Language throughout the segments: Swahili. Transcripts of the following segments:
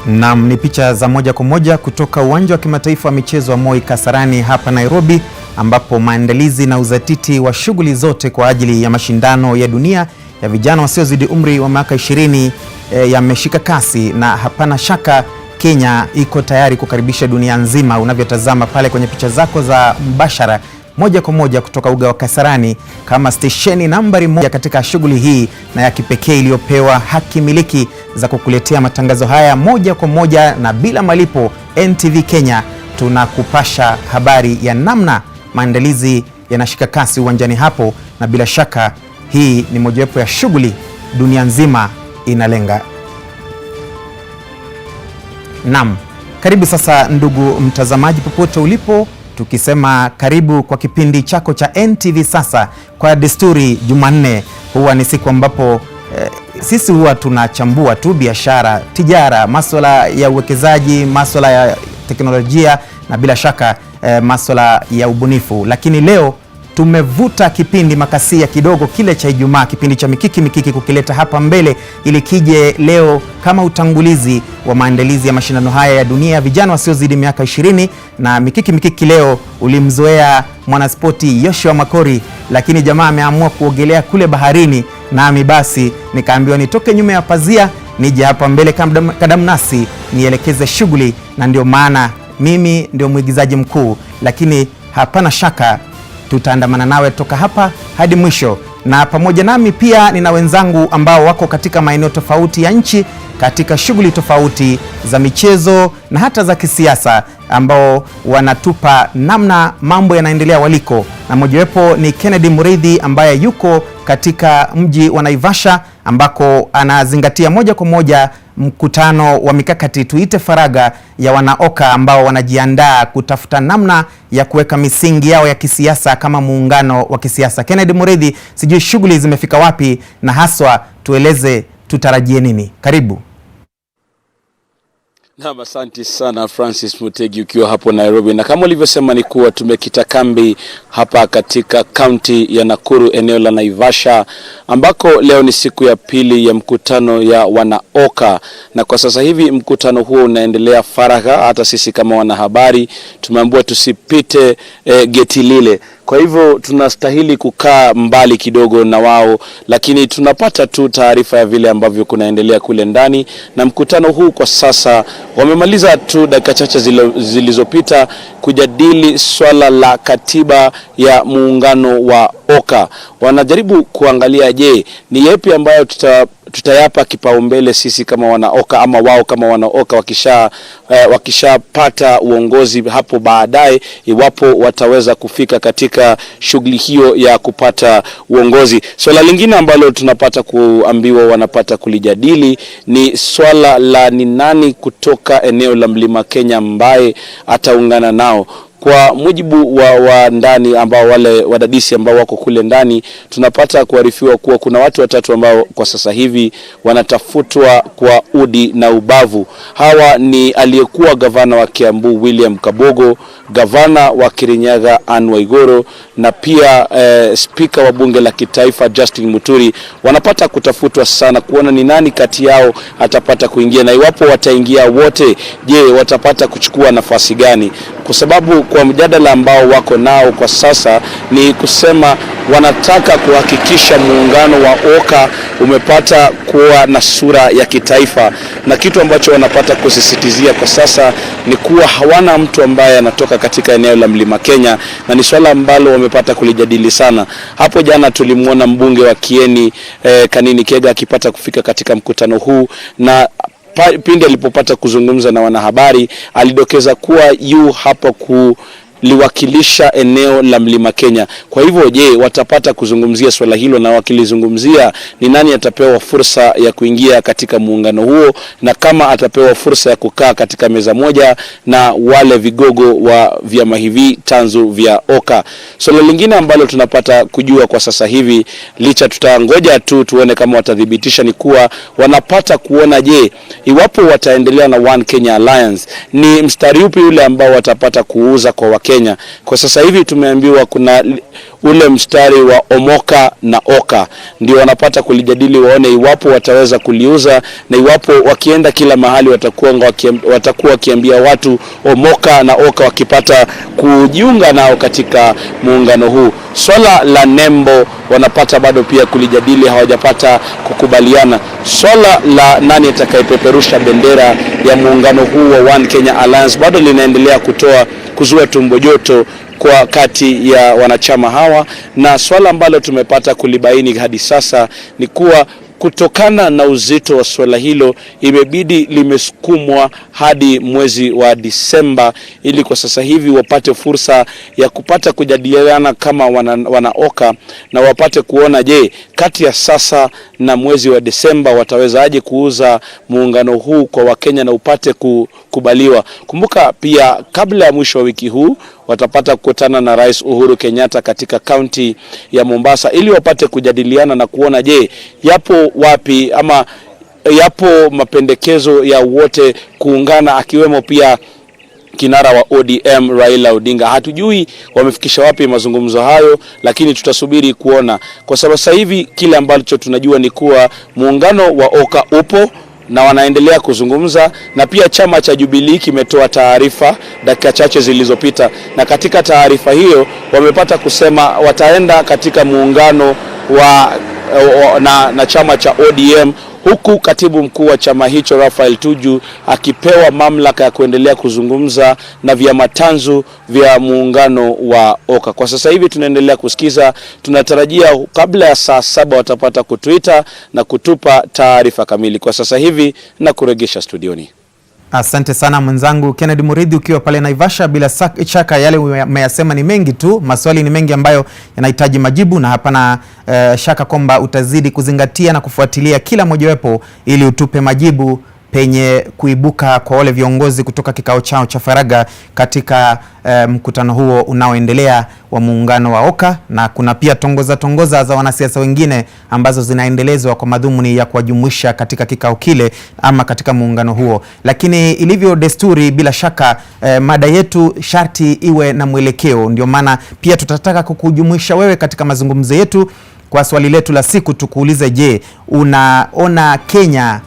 Naam, ni picha za moja kwa moja kutoka uwanja wa kimataifa wa michezo wa Moi Kasarani hapa Nairobi, ambapo maandalizi na uzatiti wa shughuli zote kwa ajili ya mashindano ya dunia ya vijana wasiozidi umri wa miaka 20 yameshika kasi, na hapana shaka Kenya iko tayari kukaribisha dunia nzima. Unavyotazama pale kwenye picha zako za mbashara moja kwa moja kutoka uga wa Kasarani kama stesheni nambari 1 katika shughuli hii na ya kipekee iliyopewa haki miliki za kukuletea matangazo haya moja kwa moja na bila malipo. NTV Kenya tunakupasha habari ya namna maandalizi yanashika kasi uwanjani hapo, na bila shaka hii ni mojawapo ya shughuli dunia nzima inalenga. Naam, karibu sasa ndugu mtazamaji popote ulipo, tukisema karibu kwa kipindi chako cha NTV Sasa. Kwa desturi Jumanne huwa ni siku ambapo sisi huwa tunachambua tu biashara, tijara, masuala ya uwekezaji, masuala ya teknolojia na bila shaka masuala ya ubunifu. Lakini leo tumevuta kipindi makasia kidogo kile cha Ijumaa, kipindi cha mikiki kukileta hapa mbele ili kije leo kama utangulizi wa maandalizi ya mashindano haya ya dunia ya vijana wasiozidi miaka 20. Na mikiki leo ulimzoea mwanaspoti Yoshua Makori, lakini jamaa ameamua kuogelea kule baharini, nami basi nikaambiwa nitoke nyuma ya pazia nije hapa mbele kadamnasi nielekeze shughuli, na ndio maana mimi ndio mwigizaji mkuu, lakini hapana shaka tutaandamana nawe toka hapa hadi mwisho. Na pamoja nami pia nina wenzangu ambao wako katika maeneo tofauti ya nchi katika shughuli tofauti za michezo na hata za kisiasa, ambao wanatupa namna mambo yanaendelea waliko. Na mojawapo ni Kennedy Muridhi ambaye yuko katika mji wa Naivasha, ambako anazingatia moja kwa moja mkutano wa mikakati tuite faraga ya wanaoka ambao wanajiandaa kutafuta namna ya kuweka misingi yao ya kisiasa kama muungano wa kisiasa. Kennedy Muridhi, sijui shughuli zimefika wapi na haswa tueleze tutarajie nini? Karibu. Na asante sana Francis Mutegi ukiwa hapo Nairobi, na kama ulivyosema ni kuwa tumekita kambi hapa katika kaunti ya Nakuru, eneo la Naivasha, ambako leo ni siku ya pili ya mkutano ya wanaoka, na kwa sasa hivi mkutano huo unaendelea faragha. Hata sisi kama wanahabari tumeambiwa tusipite geti lile, kwa hivyo tunastahili kukaa mbali kidogo na wao, lakini tunapata tu taarifa ya vile ambavyo kunaendelea kule ndani. Na mkutano huu kwa sasa wamemaliza tu dakika chache zilizopita kujadili swala la katiba ya muungano wa OKA. Wanajaribu kuangalia je, ni yapi ambayo tutayapa kipaumbele sisi kama wanaoka, ama wao kama wanaoka wakishapata uongozi hapo baadaye, iwapo wataweza kufika katika shughuli hiyo ya kupata uongozi. Swala lingine ambalo tunapata kuambiwa wanapata kulijadili ni swala la ni nani kutoka eneo la Mlima Kenya ambaye ataungana nao. Kwa mujibu wa ndani ambao wale wadadisi ambao wako kule ndani, tunapata kuarifiwa kuwa kuna watu watatu ambao kwa sasa hivi wanatafutwa kwa udi na ubavu. Hawa ni aliyekuwa gavana wa Kiambu William Kabogo, gavana wa Kirinyaga Anne Waiguru, na pia spika wa bunge la kitaifa Justin Muturi. Wanapata kutafutwa sana kuona ni nani kati yao atapata kuingia, na iwapo wataingia wote, je, watapata kuchukua nafasi gani? Kwa sababu kwa mjadala ambao wako nao kwa sasa ni kusema wanataka kuhakikisha muungano wa OKA umepata kuwa na sura ya kitaifa, na kitu ambacho wanapata kusisitizia kwa sasa ni kuwa hawana mtu ambaye anatoka katika eneo la Mlima Kenya, na ni swala ambalo wamepata kulijadili sana. Hapo jana tulimuona mbunge wa Kieni Kanini Kega akipata kufika katika mkutano huu, na pindi alipopata kuzungumza na wanahabari alidokeza kuwa yu hapa liwakilisha eneo la Mlima Kenya. Kwa hivyo je, watapata kuzungumzia swala hilo, na wakilizungumzia ni nani atapewa fursa ya kuingia katika muungano huo, na kama atapewa fursa ya kukaa katika meza moja na wale vigogo wa vyama hivi tanzu vya OKA. Swala lingine ambalo tunapata kujua kwa sasa hivi, licha tutangoja tu tuone kama watathibitisha, ni kuwa wanapata kuona je, iwapo wataendelea na One Kenya Alliance, ni mstari upi ule ambao watapata kuuza kwa Kenya. Kwa sasa hivi tumeambiwa kuna ule mstari wa Omoka na Oka ndio wanapata kulijadili, waone iwapo wataweza kuliuza, na iwapo wakienda kila mahali watakuwa wakiambia watu Omoka na Oka wakipata kujiunga nao katika muungano huu. Swala la nembo wanapata bado pia kulijadili, hawajapata kukubaliana. Swala la nani atakayepeperusha bendera ya muungano huu wa One Kenya Alliance bado linaendelea kuzua tumbo joto kwa kati ya wanachama hawa, na swala ambalo tumepata kulibaini hadi sasa ni kuwa kutokana na uzito wa swala hilo imebidi limesukumwa hadi mwezi wa Disemba, ili kwa sasa hivi wapate fursa ya kupata kujadiliana kama wanaoka, na wapate kuona je, kati ya sasa na mwezi wa Disemba wataweza aje kuuza muungano huu kwa Wakenya na upate kukubaliwa. Kumbuka pia kabla ya mwisho wa wiki huu watapata kukutana na Rais Uhuru Kenyatta katika kaunti ya Mombasa, ili wapate kujadiliana na kuona je, yapo wapi ama yapo mapendekezo ya wote kuungana, akiwemo pia kinara wa ODM Raila Odinga. Hatujui wamefikisha wapi mazungumzo hayo, lakini tutasubiri kuona. Kwa sababu sasa hivi kile ambacho tunajua ni kuwa muungano wa Oka upo na wanaendelea kuzungumza, na pia chama cha Jubilee kimetoa taarifa dakika chache zilizopita, na katika taarifa hiyo wamepata kusema wataenda katika muungano na chama cha ODM, huku katibu mkuu wa chama hicho Rafael Tuju akipewa mamlaka ya kuendelea kuzungumza na vyama tanzu vya muungano wa Oka. Kwa sasa hivi tunaendelea kusikiza, tunatarajia kabla ya saa 7 watapata kutuita na kutupa taarifa kamili. Kwa sasa hivi na kuregesha studioni. Asante sana mwenzangu Kennedy Muridhi ukiwa pale Naivasha. Bila shaka yale umeyasema ni mengi tu, maswali ni mengi ambayo yanahitaji majibu, na hapana shaka kwamba utazidi kuzingatia na kufuatilia kila mojawapo ili utupe majibu penye kuibuka kwa wale viongozi kutoka kikao chao cha faraga katika mkutano huo unaoendelea wa muungano wa Oka, na kuna pia tongoza za wanasiasa wengine ambazo zinaendelezwa kwa madhumuni ya kuwajumuisha katika kikao kile ama katika muungano huo. Lakini ilivyo desturi, bila shaka mada yetu sharti iwe na mwelekeo, ndio maana pia tutataka kukujumuisha wewe katika mazungumzo yetu. Kwa swali letu la siku tukuulize, je, unaona Kenya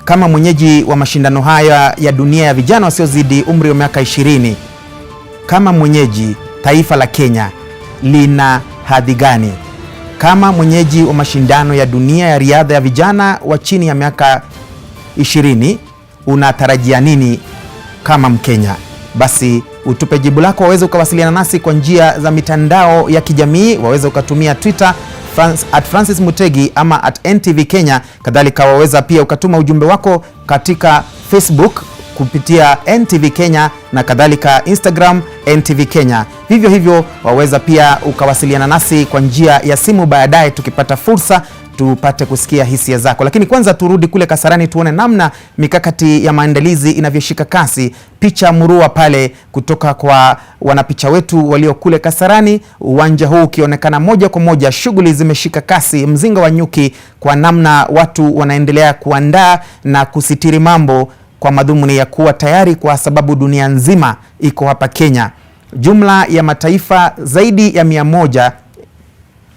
kama mwenyeji wa mashindano haya ya dunia ya vijana wasiozidi umri wa miaka 20, kama mwenyeji, taifa la Kenya lina hadhi gani? Kama mwenyeji wa mashindano ya dunia ya riadha ya vijana wa chini ya miaka 20, unatarajia nini kama Mkenya? Basi utupe jibu lako. Waweza ukawasiliana nasi kwa njia za mitandao ya kijamii, waweza ukatumia Twitter @Francis Mutegi ama @NTV Kenya. Kadhalika waweza pia ukatuma ujumbe wako katika Facebook kupitia NTV Kenya, na kadhalika Instagram NTV Kenya. Vivyo hivyo waweza pia ukawasiliana nasi kwa njia ya simu baadaye tukipata fursa tupate kusikia hisia zako. Lakini kwanza turudi kule Kasarani tuone namna mikakati ya maandalizi inavyoshika kasi. Picha murua pale kutoka kwa wanapicha wetu walio kule Kasarani, uwanja huu ukionekana moja kwa moja shughuli zimeshika kasi, mzinga wa nyuki, kwa namna watu wanaendelea kuandaa na kusitiri mambo kwa madhumuni ya kuwa tayari, kwa sababu dunia nzima iko hapa Kenya. Jumla ya mataifa zaidi ya 100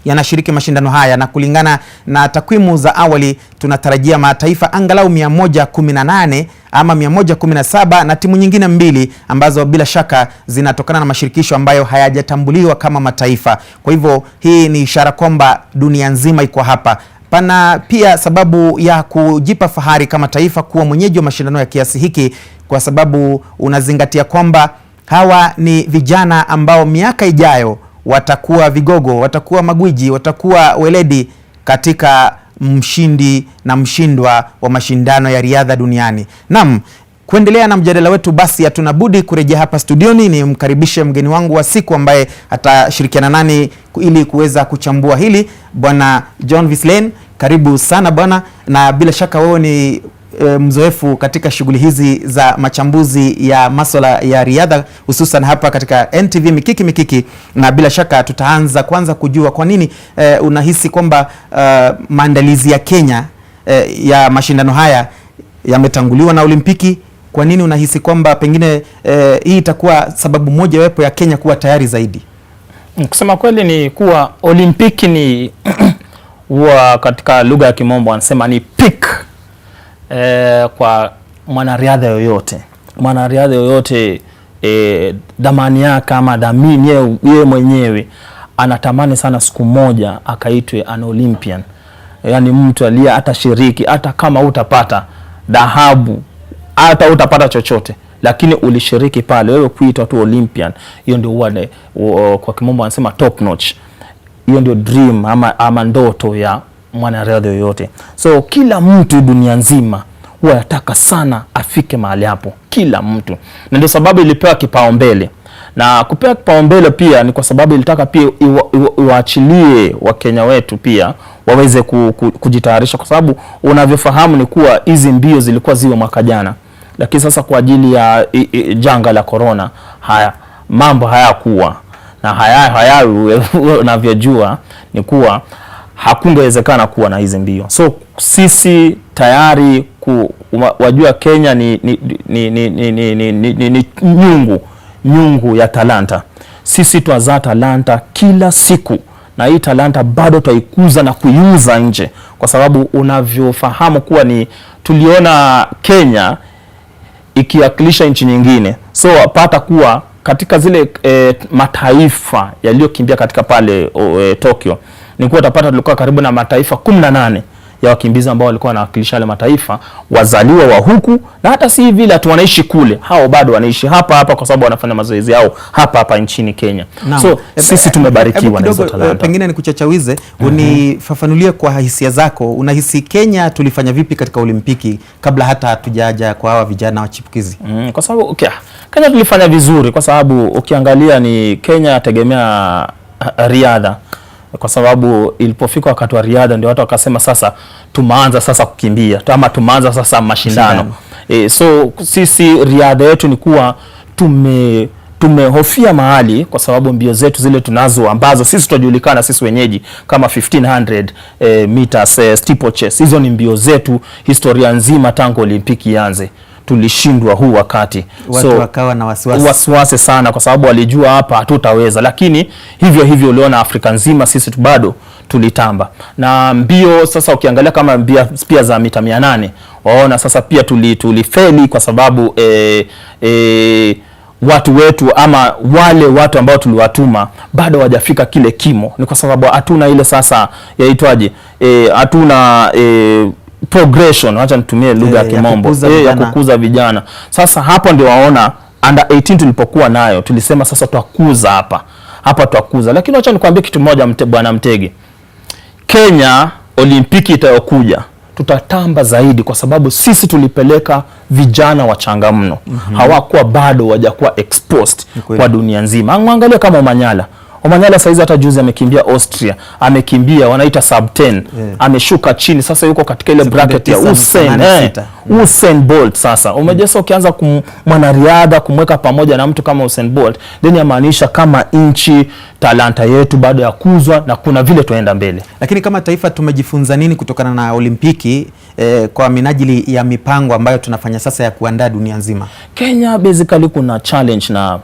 yanashiriki mashindano haya, na kulingana na takwimu za awali tunatarajia mataifa angalau 118 ama 117 na timu nyingine 2 ambazo bila shaka zinatokana na mashirikisho ambayo hayajatambuliwa kama mataifa. Kwa hivyo hii ni ishara kwamba dunia nzima iko hapa. Pana pia sababu ya kujipa fahari kama taifa kuwa mwenyeji wa mashindano ya kiasi hiki, kwa sababu unazingatia kwamba hawa ni vijana ambao miaka ijayo watakuwa vigogo, watakuwa magwiji, watakuwa weledi katika mshindi na mshindwa wa mashindano ya riadha duniani. Naam, kuendelea na mjadala wetu, basi hatuna budi kurejea hapa studioni ni mkaribishe mgeni wangu wa siku ambaye atashirikiana nani ili kuweza kuchambua hili, Bwana John Vislen. Karibu sana bwana, na bila shaka wewe ni mzoefu katika shughuli hizi za machambuzi ya masuala ya riadha, hususan hapa katika NTV Mikiki, na bila shaka tutaanza kwanza kujua kwa nini unahisi kwamba maandalizi ya Kenya ya mashindano haya yametanguliwa na Olimpiki, Kwa nini unahisi kwamba pengine hii itakuwa sababu moja wapo ya Kenya kuwa tayari zaidi? Kusema kweli ni kuwa Olimpiki ni huwa katika lugha ya Kimombo wanasema ni peak kwa mwanariadha yoyote. Mwanariadha yoyote damani yake ama dhamini yeye mwenyewe anatamani sana siku moja akaitwe an Olympian. Yani mtu aliye atashiriki hata kama utapata dhahabu, hata utapata chochote, lakini ulishiriki pale, wewe kuitwa tu Olympian, hiyo ndio huwa kwa Kimombo wanasema top notch. Hiyo ndio dream ama ndoto ya mwanariadha yoyote. So kila mtu dunia nzima huwa anataka sana afike mahali hapo, kila mtu. Na ndio sababu ilipewa kipaumbele. Na kupewa kipaumbele pia ni kwa sababu ilitaka pia iwaachilie Wakenya wetu pia waweze kujitayarisha, kwa sababu unavyofahamu ni kuwa hizi mbio zilikuwa ziwe mwaka jana, lakini sasa kwa ajili ya janga la corona mambo hayakuwa na hayawi unavyojua ni kuwa hakungewezekana kuwa na hizi mbio. So sisi tayari wajua Kenya ni nyungu ya talanta. Sisi twazaa talanta kila siku, na hii talanta bado twaikuza na kuiuza nje, kwa sababu unavyofahamu kuwa tuliona Kenya ikiwakilisha nchi nyingine. So wapata kuwa katika zile mataifa yaliyokimbia katika pale Tokyo, ni kuwa utapata tulikuwa karibu na mataifa 18 ya wakimbizi ambao walikuwa wanawakilisha wale mataifa, wazaliwa wa huku, na hata si vile atu wanaishi kule, hao bado wanaishi hapa kwa sababu wanafanya mazoezi yao hapa nchini Kenya. So sisi tumebarikiwa na hizo talanta. Pengine nikuchachawize, unifafanulie kwa hisia zako, unahisi Kenya tulifanya vipi katika Olimpiki kabla hata hatujaja kwa hawa vijana wa chipukizi? Kwa sababu Kenya tulifanya vizuri, kwa sababu ukiangalia ni Kenya yategemea riadha, kwa sababu ilipofika wakati wa riadha ndio watu wakasema sasa tumeanza sasa kukimbia ama tumeanza sasa mashindano. So sisi riadha yetu ni kuwa tumehofia mahali, kwa sababu mbio zetu zile tunazo ambazo sisi tunajulikana sisi wenyeji kama 1500 meters steeplechase, hizo ni mbio zetu historia nzima tangu Olimpiki ianze. Tulishindwa huu wakati, watu wakawa na wasiwasi sana, kwa sababu walijua hapa hatutaweza, lakini hivyo uliona Afrika nzima sisi bado tulitamba. Na mbio sasa ukiangalia kama mbio pia za mita 800 waona sasa pia tulifeli, kwa sababu watu wetu ama wale watu ambao tuliwatuma bado hawajafika kile kimo. Ni kwa sababu hatuna ile sasa yaitwaje, hatuna progression, acha nitumie lugha ya Kimombo, ya kukuza vijana. Sasa hapo ndio waona under 18 tulipokuwa nayo tulisema sasa tutakuza hapa tutakuza. Lakini acha nikwambie kitu moja bwana Mtege, Kenya Olimpiki itayokuja tutatamba zaidi, kwa sababu sisi tulipeleka vijana wachanga mno. Hawakuwa bado wajakuwa exposed kwa dunia nzima. Angalia kama Omanyala saizi hata juzi amekimbia Austria, amekimbia wanaita sub 10, ameshuka chini, sasa yuko katika ile bracket ya Usain Bolt. Sasa umejesa ukianza mwanariadha kumweka pamoja na mtu kama Usain Bolt, then yamaanisha kama nchi talanta yetu bado ya kuzwa na kuna vile tuenda mbele. Lakini kama taifa tumejifunza nini kutokana na Olimpiki kwa minajili ya mipango ambayo tunafanya sasa ya kuandaa dunia nzima? Kenya basically kuna challenge na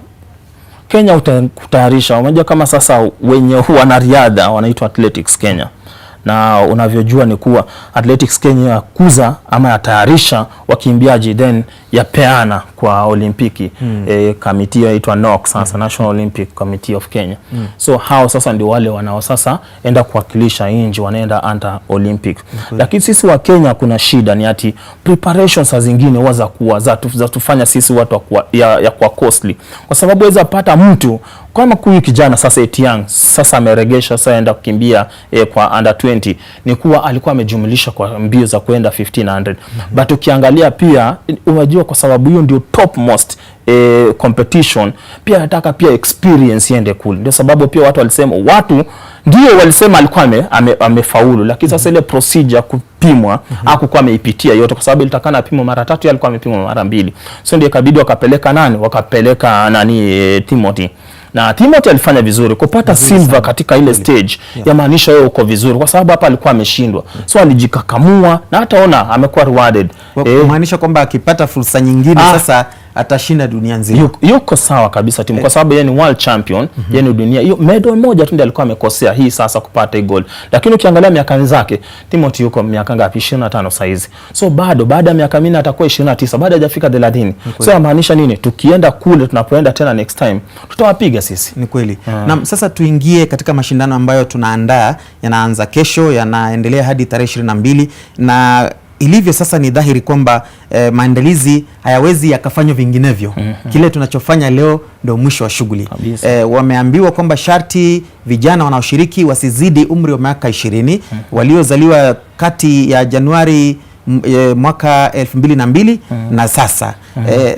Kenya kutayarisha. Unajua kama sasa wenye wanariadha wanaitwa Athletics Kenya, na unavyojua ni kuwa Athletics Kenya yakuza ama yatayarisha wakimbiaji then yapeana kwa Olimpiki. Kamiti inaitwa NOC sasa, National Olympic Committee of Kenya. So hao sasa ndio wale wanao sasa enda kuwakilisha nchi, wanaenda anta Olympic. Lakini sisi wa Kenya kuna shida ni ati preparations za zingine waza kuwa za tufanya sisi watu ya kwa costly, kwa sababu waweza pata mtu kama huyu kijana sasa Etiang sasa ameregesha sasa enda kukimbia kwa under 20, ni kuwa alikuwa amejumlisha kwa mbio za kwenda 1500. But ukiangalia pia unajua kwa sababu hiyo ndio topmost competition, pia nataka pia experience iende kule. Ndio sababu pia watu walisema alikuwa amefaulu, lakini sasa ile procedure kupimwa hakukuwa ameipitia yote, kwa sababu ilitakana apimwe mara 3, alikuwa amepimwa mara 2. So ndio ikabidi wakapeleka Timothy. na Timothy alifanya vizuri kupata silver katika ile stage yamaanisha yeye uko vizuri, kwa sababu hapa alikuwa ameshindwa, so alijikakamua na hataona amekuwa rewarded, kumaanisha kwamba akipata fursa nyingine sasa atashinda dunia nzima. Yuko sawa kabisa timu, kwa sababu yeye ni world champion, yeye ni dunia. Hiyo medal moja tu ndiye alikuwa amekosea hii sasa kupata gold. Lakini ukiangalia miaka zake, Timothy yuko miaka ngapi? 25 saizi. So bado baada ya miaka 4 atakuwa 29, bado hajafika 30. So inamaanisha nini? Tukienda kule, tunapoenda tena next time, tutawapiga sisi. Ni kweli. Na sasa tuingie katika mashindano ambayo tunaandaa, yanaanza kesho, yanaendelea hadi tarehe 22, na ilivyo sasa ni dhahiri kwamba maandalizi hayawezi yakafanywa vinginevyo. Kile tunachofanya leo ndio mwisho wa shughuli. Wameambiwa kwamba sharti vijana wanaoshiriki wasizidi umri wa miaka 20, waliozaliwa kati ya Januari mwaka 2002 na sasa.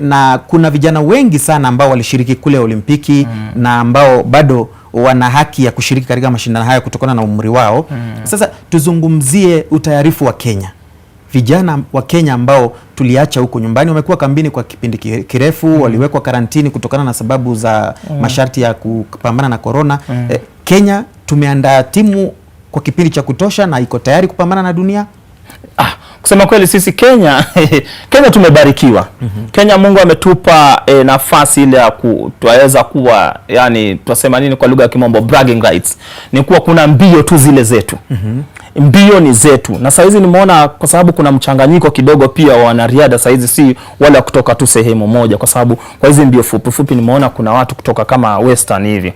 Na kuna vijana wengi sana ambao walishiriki kule Olimpiki na ambao bado wana haki ya kushiriki katika mashindano haya kutokana na umri wao. Sasa tuzungumzie utayarifu wa Kenya. Vijana wa Kenya ambao tuliacha huko nyumbani wamekuwa kambini kwa kipindi kirefu, waliwekwa karantini kutokana na sababu za masharti ya kupambana na corona. Kenya tumeandaa timu kwa kipindi cha kutosha na iko tayari kupambana na dunia. Kusema kweli sisi Kenya Kenya tumebarikiwa. Kenya Mungu ametupa nafasi ile ya tuweza kuwa, yani tunasema nini kwa lugha ya Kimombo, bragging rights. Ni kuwa kuna mbio tu zile zetu. Mbio ni zetu. Na saizi nimeona kwa sababu kuna mchanganyiko kidogo pia wa wanariadha saizi, si wala kutoka tu sehemu moja, kwa sababu kwa hizi mbio fupi fupi nimeona kuna watu kutoka kama Western hivi.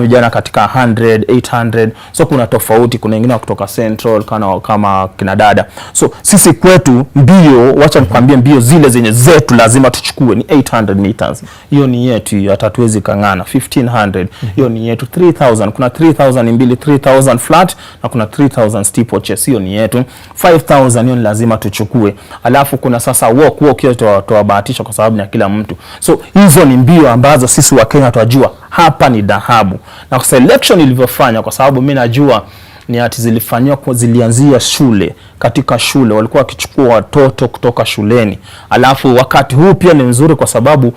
Vijana katika 100, 800. So kuna tofauti, kuna wengine kutoka Central kama kina dada. So sisi kwetu mbio, wacha nikwambie, mbio zile zenye zetu lazima tuchukue ni 800 meters. Hiyo ni yetu, hata tuwezi kangana. 1500 hiyo ni yetu. 3000 kuna 3000 mbili, 3000 flat na kuna 3000 steeplechase, hiyo ni yetu. 5000 hiyo ni lazima tuchukue. Alafu kuna sasa walk hiyo tuwabahatisha kwa sababu ni kila mtu. So hizo ni mbio ambazo sisi wa Kenya tunajua hapa ni dhahabu. Na selection ilivyofanya, kwa sababu mimi najua ni ati zilifanywa kwa zilianzia shule, katika shule walikuwa wakichukua watoto kutoka shuleni. Alafu wakati huu pia ni nzuri kwa sababu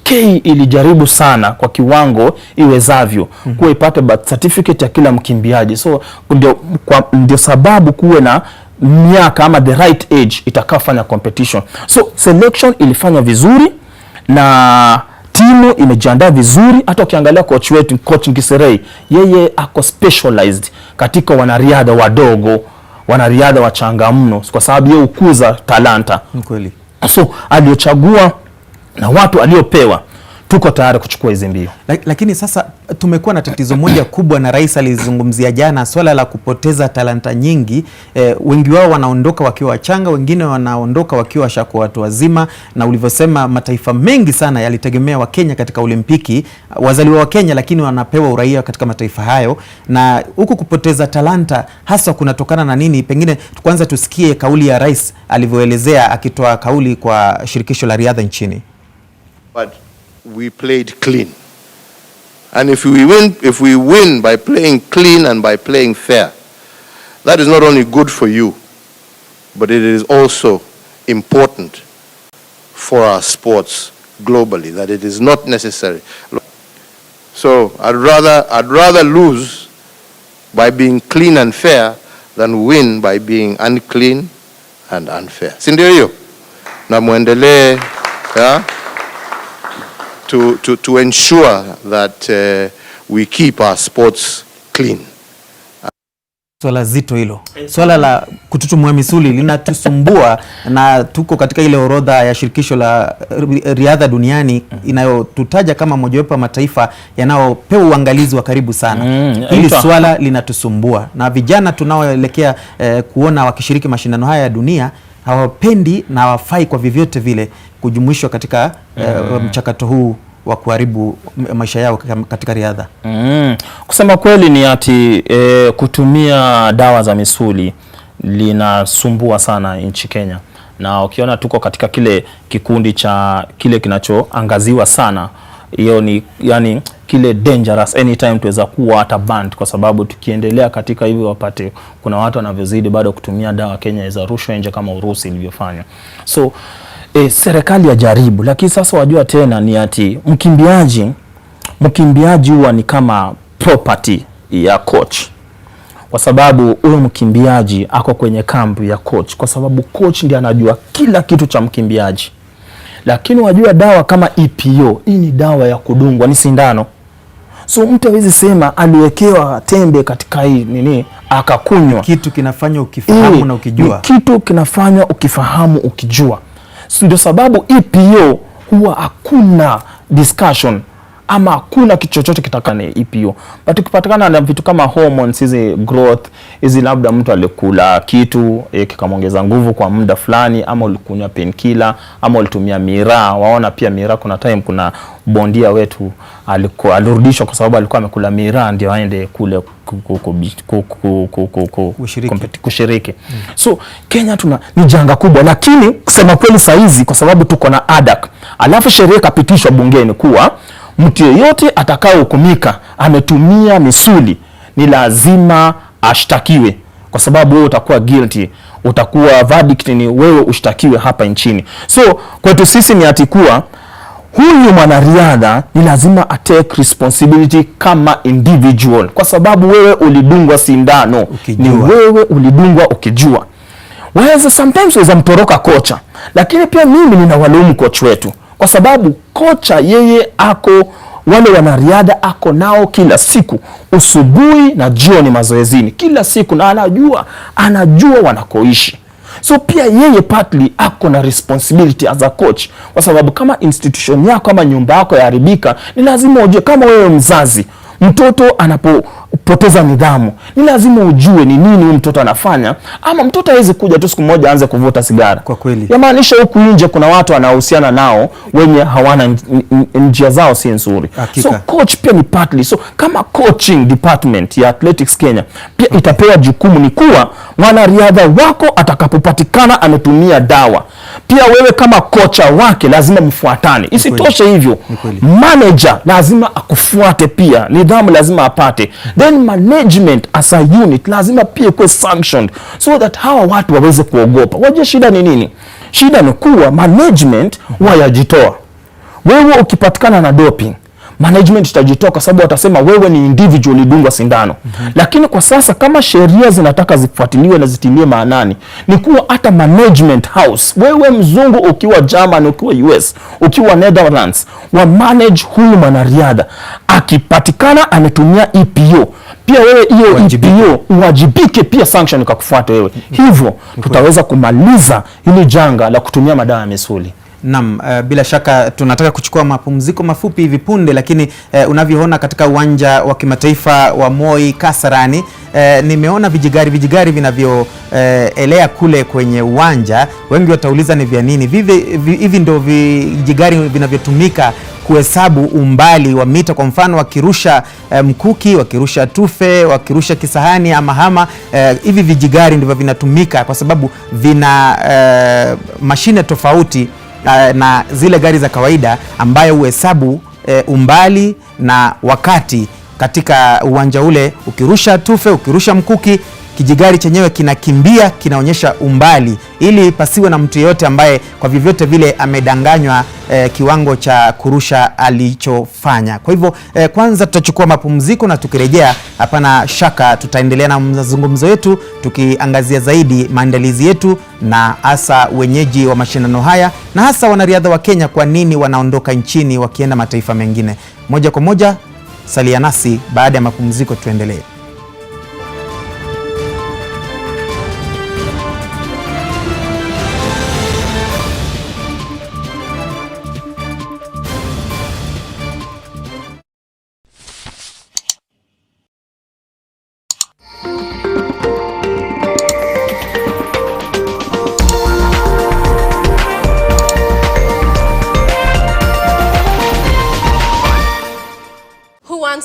K ilijaribu sana kwa kiwango iwezavyo kuwa ipate birth certificate ya kila mkimbiaji. So ndio sababu kuwe na miaka ama the right age itakafanya competition. So selection ilifanya vizuri na timu imejiandaa vizuri. Hata ukiangalia coach wetu, coach Ngiserei, yeye ako specialized katika wanariadha wadogo, wanariadha wachanga mno, kwa sababu yeye ukuza talanta. Kweli. So aliochagua na watu aliopewa, tuko tayari kuchukua hizo mbio. Lakini sasa tumekuwa na tatizo moja kubwa, na rais alizungumzia jana swala la kupoteza talanta nyingi. Wengi wao wanaondoka wakiwa wachanga, wengine wanaondoka wakiwa washakuwa watu wazima, na ulivyosema mataifa mengi sana yalitegemea wa Kenya katika Olimpiki, wazaliwa wa Kenya lakini wanapewa uraia katika mataifa hayo. Na huku kupoteza talanta hasa kunatokana na nini? Pengine kwanza tusikie kauli ya rais alivyoelezea, akitoa kauli kwa shirikisho la riadha nchini. But we played clean. And if we win by playing clean and by playing fair, that is not only good for you, but it is also important for our sports globally, that it is not necessary. So I'd rather lose by being clean and fair than win by being unclean and unfair. Si ndio hiyo? Na muendelee to ensure that we keep our sports clean. Swala zito hilo. Swala la kututumua misuli linatusumbua, na tuko katika ile orodha ya shirikisho la riadha duniani inayotutaja kama mojawapo ya mataifa yanayopewa uangalizi wa karibu sana. Hili swala linatusumbua, na vijana tunaoelekea kuona wakishiriki mashindano haya ya dunia hawapendi na hawafai kwa vyovyote vile kujumuishwa katika mchakato huu wa kuharibu maisha yao katika riadha. Kusema kweli ni ati kutumia dawa za misuli linasumbua sana nchi Kenya, na ukiona tuko katika kile kikundi cha kile kinachoangaziwa sana, hiyo ni yani kile dangerous, anytime tuweza kuwa hata banned, kwa sababu tukiendelea katika hivi wapate kuna watu wanavyozidi bado kutumia dawa, Kenya iweza rushwa nje kama Urusi ilivyofanya. So serikali ya jaribu, lakini sasa wajua tena ni ati mkimbiaji mkimbiaji huwa ni kama property ya coach, kwa sababu huyo mkimbiaji ako kwenye kampu ya coach, kwa sababu coach ndiye anajua kila kitu cha mkimbiaji. Lakini wajua dawa kama EPO, hii ni dawa ya kudungwa, ni sindano. So mtu hawezi sema aliwekewa tembe katika hii nini akakunywa. Kitu kinafanya ukifahamu na ukijua. Kitu kinafanya ukifahamu ukijua. So ndio sababu EPO huwa hakuna discussion ama hakuna kitu chochote kitakana EPO. But ukipatikana na vitu kama hormones, hizi growth, hizi labda mtu alikula kitu kikamongeza nguvu kwa muda fulani, ama ulikunywa painkiller, ama ulitumia miraa. Waona pia miraa, kuna time kuna bondia wetu alirudishwa kwa sababu alikuwa amekula miraa ndio aende kule kushiriki. So Kenya ni janga kubwa, lakini kusema kweli saizi kwa sababu tuko na ADAK, alafu sheria kapitishwa bungeni kuwa mtu yeyote atakaohukumika ametumia misuli ni lazima ashtakiwe, kwa sababu wewe utakuwa guilty, utakuwa verdict ni wewe ushtakiwe hapa nchini. So kwetu sisi ni atikuwa huyu mwanariadha ni lazima take responsibility kama individual, kwa sababu wewe ulidungwa sindano ukijua. Ni wewe ulidungwa ukijua. Waweza sometimes waweza mtoroka kocha, lakini pia mimi ninawalaumu coach wetu, kwa sababu kocha yeye ako wale wanariadha ako nao kila siku, usubuhi na jioni mazoezini kila siku, na anajua wanakoishi. So pia yeye partly ako na responsibility as a coach, kwa sababu kama institution yako kama nyumba yako yaharibika, ni lazima ujue. Kama wewe mzazi, mtoto anapopoteza nidhamu, ni lazima ujue ni nini huyu mtoto anafanya, ama mtoto hawezi kuja tu siku moja aanze kuvuta sigara. Kwa kweli yamaanisha huku nje kuna watu wanaohusiana nao wenye hawana njia zao si nzuri. So coach pia ni partly. So kama coaching department ya Athletics Kenya pia itapewa jukumu ni kuwa mwanariadha wako atakapopatikana ametumia dawa, pia wewe kama kocha wake lazima mfuatane. Isitoshe hivyo, manager lazima akufuate pia, nidhamu lazima apate. Then management as a unit lazima pia kuwe sanctioned, so that hawa watu waweze kuogopa. Wajua shida ni nini? Shida ni kuwa management wayajitoa. Wewe ukipatikana na doping, management itajitoa kwa sababu watasema wewe ni individual idungwa sindano. Lakini kwa sasa kama sheria zinataka zifuatiliwe na zitilie maanani, ni kuwa hata management house, wewe mzungu ukiwa German, ukiwa US, ukiwa Netherlands, wa manage huyu mwanariadha, akipatikana ametumia EPO, pia wewe hiyo EPO uwajibike pia sanction ikakufuata wewe. Hivyo tutaweza kumaliza hili janga la kutumia madawa ya misuli. Naam, bila shaka tunataka kuchukua mapumziko mafupi hivi punde, lakini unavyoona katika uwanja wa kimataifa wa Moi Kasarani, nimeona vijigari vinavyoelea kule kwenye uwanja. Wengi watauliza ni vya nini? Hivi ndio vijigari vinavyotumika kuhesabu umbali wa mita. Kwa mfano wakirusha mkuki, wakirusha tufe, wakirusha kisahani ama hama, hivi vijigari ndivyo vinatumika kwa sababu vina mashine tofauti na zile gari za kawaida ambayo huhesabu umbali na wakati katika uwanja ule. Ukirusha tufe, ukirusha mkuki, kijigari chenyewe kinakimbia, kinaonyesha umbali, ili pasiwe na mtu yeyote ambaye kwa vyovyote vile amedanganywa kiwango cha kurusha alichofanya. Kwa hivyo kwanza tutachukua mapumziko, na tukirejea hapana shaka tutaendelea na mazungumzo yetu tukiangazia zaidi maandalizi yetu na hasa wenyeji wa mashindano haya na hasa wanariadha wa Kenya, kwa nini wanaondoka nchini wakienda mataifa mengine. Moja kwa moja salia nasi, baada ya mapumziko tuendelee.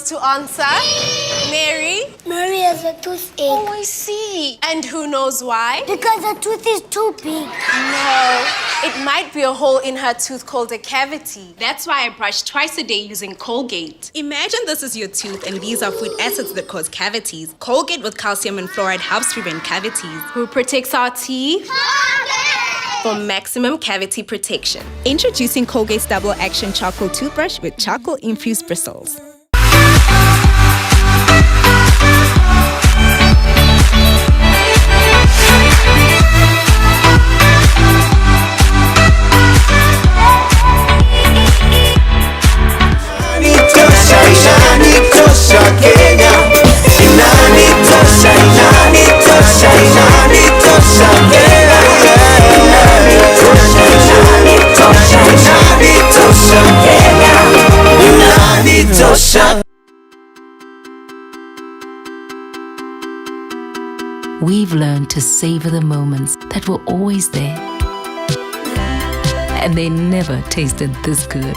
To answer? Mary? Mary has a toothache. Oh, I see. And who knows why? Because her tooth is too big. No, it might be a hole in her tooth called a cavity. That's why I brush twice a day using Colgate. Imagine this is your tooth and these are food acids that cause cavities. Colgate with calcium and fluoride helps prevent cavities. Who protects our teeth? Colgate! for maximum cavity protection. Introducing Colgate's Double Action Charcoal Toothbrush with charcoal-infused bristles. We've learned to savor the moments that were always there, and they never tasted this good.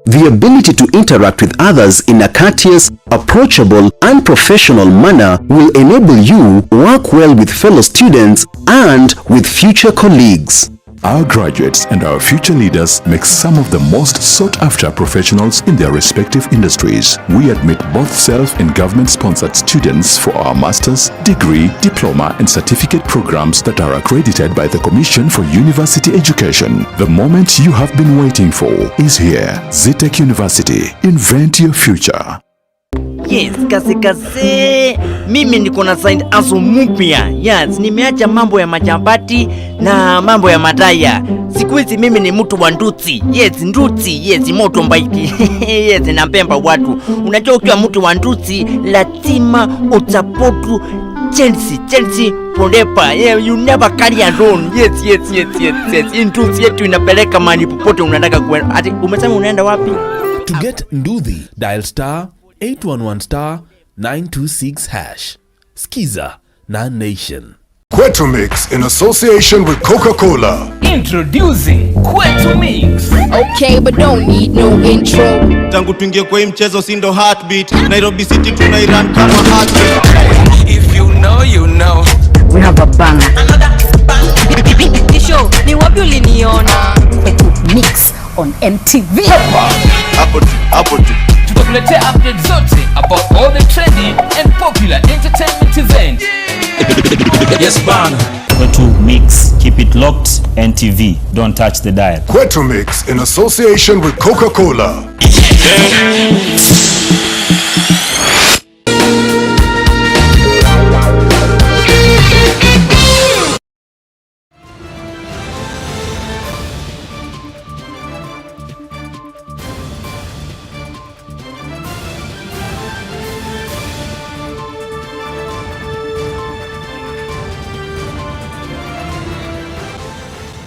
The ability to interact with others in a courteous, approachable, and professional manner will enable you to work well with fellow students and with future colleagues. Our graduates and our future leaders make some of the most sought-after professionals in their respective industries. We admit both self- and government-sponsored students for our master's, degree, diploma, and certificate programs that are accredited by the Commission for University Education. The moment you have been waiting for is here. Zetech University. Invent your future. Yes, kaze. Mimi niko na side hustle mpya. Yes, nimeacha mambo ya majambati na mambo ya mataya. Siku hizi mimi ni mtu wa nduti. Yes, nduti. Yes, moto bike. Yes, napemba watu. Unajua ukiwa mtu wa nduti, lazima utapotu Chelsea Pondepa. Yeah, you never carry alone. Yes. Nduti yetu inapeleka mahali popote unataka kwenda. Ati umesema unaenda wapi? To get Nduthi, dial *811*926#. Skiza, non-nation. Kwetu Mix in association with Coca-Cola. Introducing Kwetu Mix. Okay, but don't need no intro. Tangu tuingie kwa hii mchezo si ndo heartbeat. Nairobi City tunairan kama heartbeat. If you know, you know. We have a banger. Show, ni wapi uliniona? Kwetu Mix on NTV. Hapo tu. Tunakuletea updates zote about all the trendy and popular entertainment events. Yes, bana. Kwetu Mix, keep it locked. NTV, don't touch the dial. Kwetu Mix in association with Coca-Cola.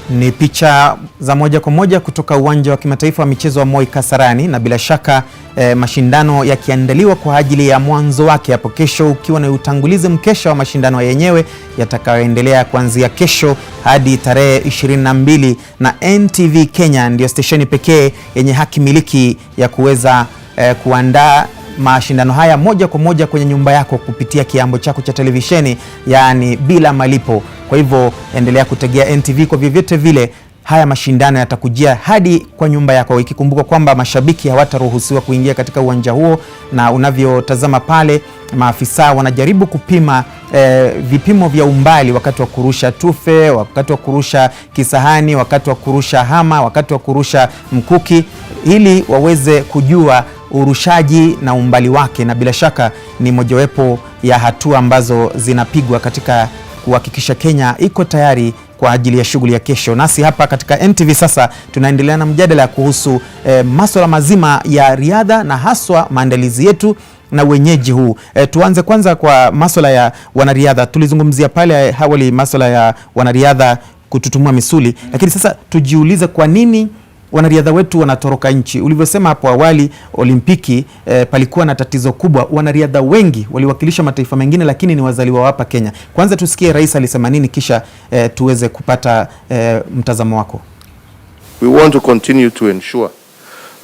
Ni picha za moja kwa moja kutoka uwanja wa kimataifa wa michezo wa Moi Kasarani, na bila shaka mashindano yakiandaliwa kwa ajili ya mwanzo wake hapo kesho, ukiwa na utangulizi mkesha wa mashindano yenyewe yatakayoendelea kuanzia kesho hadi tarehe 22, na NTV Kenya ndio stesheni pekee yenye haki miliki ya kuweza kuandaa mashindano haya moja kwa moja kwenye nyumba yako kupitia kiambo chako cha televisheni, yani bila malipo. Kwa hivyo endelea kutegea NTV kwa vyovyote vile. Haya mashindano yatakujia hadi kwa nyumba yako, ikikumbuka kwamba mashabiki hawataruhusiwa kuingia katika uwanja huo, na unavyotazama pale maafisa wanajaribu kupima vipimo vya umbali wakati wa kurusha tufe, wakati wa kurusha kisahani, wakati wa kurusha hama, wakati wa kurusha mkuki, ili waweze kujua urushaji na umbali wake, na bila shaka ni mojawapo ya hatua ambazo zinapigwa katika kuhakikisha Kenya iko tayari kwa ajili ya shughuli ya kesho. Nasi hapa katika NTV Sasa tunaendelea na mjadala kuhusu masuala mazima ya riadha na haswa maandalizi yetu na wenyeji huu. Tuanze kwanza kwa masuala ya wanariadha. Tulizungumzia pale awali masuala ya wanariadha kututumua misuli, lakini sasa tujiulize kwa nini wanariadha wetu wanatoroka nchi. Ulivyosema hapo awali, Olimpiki palikuwa na tatizo kubwa. Wanariadha wengi waliwakilisha mataifa mengine, lakini ni wazaliwa hapa Kenya. Kwanza tusikie rais alisema nini, kisha tuweze kupata mtazamo wako. We want to continue to ensure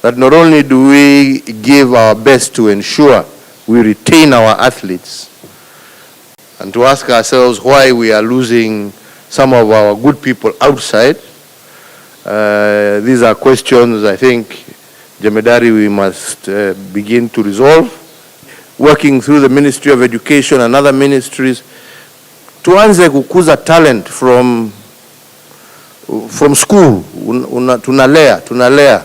that not only do we give our best to ensure we retain our athletes, and to ask ourselves why we are losing some of our good people outside. These are questions I think, Jemedari, we must begin to resolve, working through the Ministry of Education and other ministries tuanze kukuza talent from school. Tunalea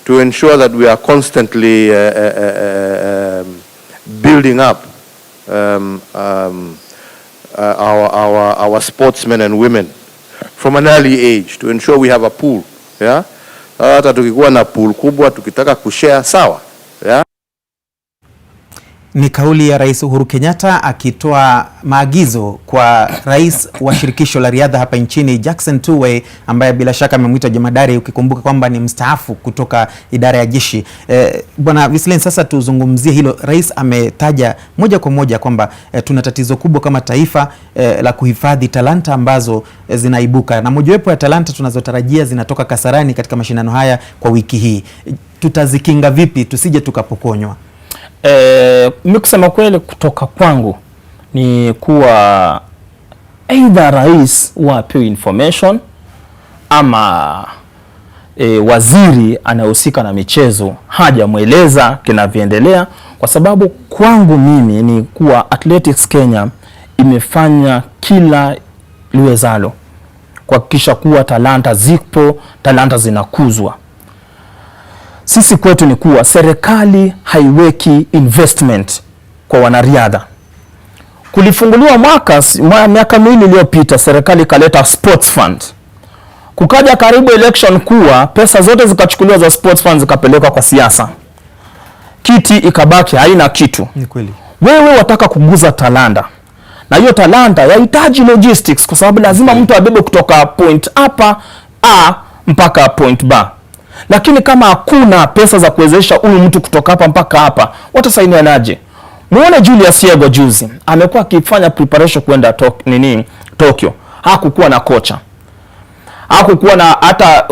to ensure that we are constantly building up our sportsmen and women from an early age, to ensure we have a pool. Hata tukikuwa na pool kubwa tukitaka kushare sawa. Ni kauli ya Rais Uhuru Kenyatta akitoa maagizo kwa rais wa shirikisho la riadha hapa nchini Jackson Tuwei, ambaye bila shaka amemwita jemadari, ukikumbuka kwamba ni mstaafu kutoka idara ya jeshi. Bwana Vislen, sasa tuzungumzie hilo. Rais ametaja moja kwa moja kwamba tuna tatizo kubwa kama taifa la kuhifadhi talanta ambazo zinaibuka, na mojawapo ya talanta tunazotarajia zinatoka Kasarani katika mashindano haya kwa wiki hii. Tutazikinga vipi tusije tukapokonywa? Mimi kusema kweli kutoka kwangu ni kuwa either rais wapewe information ama waziri anayehusika na michezo hajamweleza kinavyoendelea, kwa sababu kwangu mimi ni kuwa Athletics Kenya imefanya kila liwezalo kuhakikisha kuwa talanta zipo, talanta zinakuzwa. Sisi kwetu ni kuwa serikali haiweki investment kwa wanariadha. Kulifunguliwa miaka miwili iliyopita, serikali kaleta sports fund. Kukaja karibu election kuwa pesa zote zikachukuliwa za sports fund zikapelekwa kwa siasa. Kiti ikabaki haina kitu. Ni kweli. Wewe wataka kuguza talanta. Na hiyo talanta yahitaji logistics, kwa sababu lazima mtu abebe kutoka point hapa A mpaka point B. Lakini kama hakuna pesa za kuwezesha huyu mtu kutoka hapa mpaka hapa, watasainianaje? Muone Julius Yego juzi amekuwa akifanya preparation kwenda Tokyo. Hakukuwa na kocha, hakukuwa na hata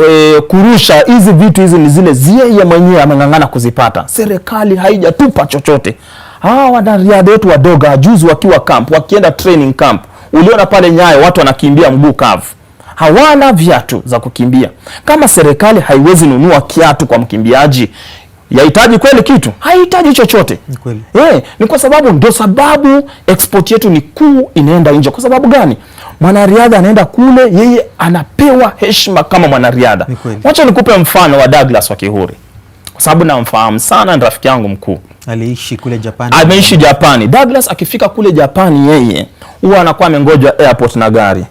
kurusha. Hizi vitu hizi ni zile yeye mwenyewe ameng'ang'ana kuzipata. Serikali haijatupa chochote. Hawa wanariadha wetu wadogo juzi wakiwa camp, wakienda training camp, uliona pale Nyayo watu wanakimbia mguu kavu, hawana viatu za kukimbia. Kama serikali haiwezi nunua kiatu kwa mkimbiaji, yahitaji kweli kitu? Haihitaji chochote. Ni kweli. Ni kwa sababu ndio sababu export yetu ni kuu inaenda nje. Kwa sababu gani? Mwanariadha anaenda kule, yeye anapewa heshima kama mwanariadha. Wacha nikupe mfano wa Douglas wa Kihuri, kwa sababu namfahamu sana, ni rafiki yangu mkuu. Aliishi kule Japani. Ameishi Japani. Douglas akifika kule Japani, yeye huwa anakuwa amengoja airport na gari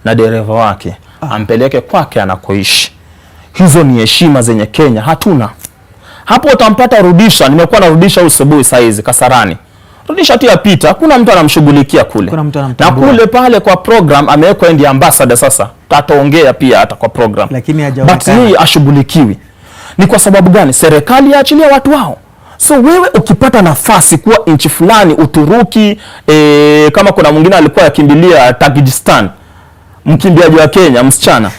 na dereva wake ampeleke kwake anakoishi. Hizo ni heshima zenye Kenya hatuna. Hapo utampata Rudisha, nimekuwa na Rudisha usubuhi saizi Kasarani. Rudisha tu yapita, kuna mtu anamshughulikia kule. Na kule pale kwa program amewekwa ndi ambassador sasa. Tataongea pia hata kwa program. Lakini hajaonekana. But yeye ashughulikiwi. Ni kwa sababu gani? Serikali yaachilia watu wao. So wewe ukipata nafasi kuwa nchi fulani, Uturuki, kama kuna mwingine alikuwa yakimbilia Tajikistan, mkimbiaji wa Kenya, msichana,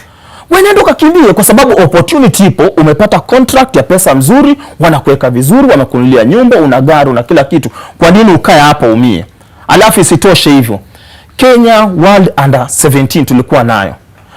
wewe nenda ukakimbie, kwa sababu opportunity ipo, umepata contract ya pesa mzuri, wanakuweka vizuri, wamekunulia nyumba, una gari, una kila kitu. Kwa nini ukae hapo umie? Alafu isitoshe hivyo, Kenya World Under 17 tulikuwa nayo.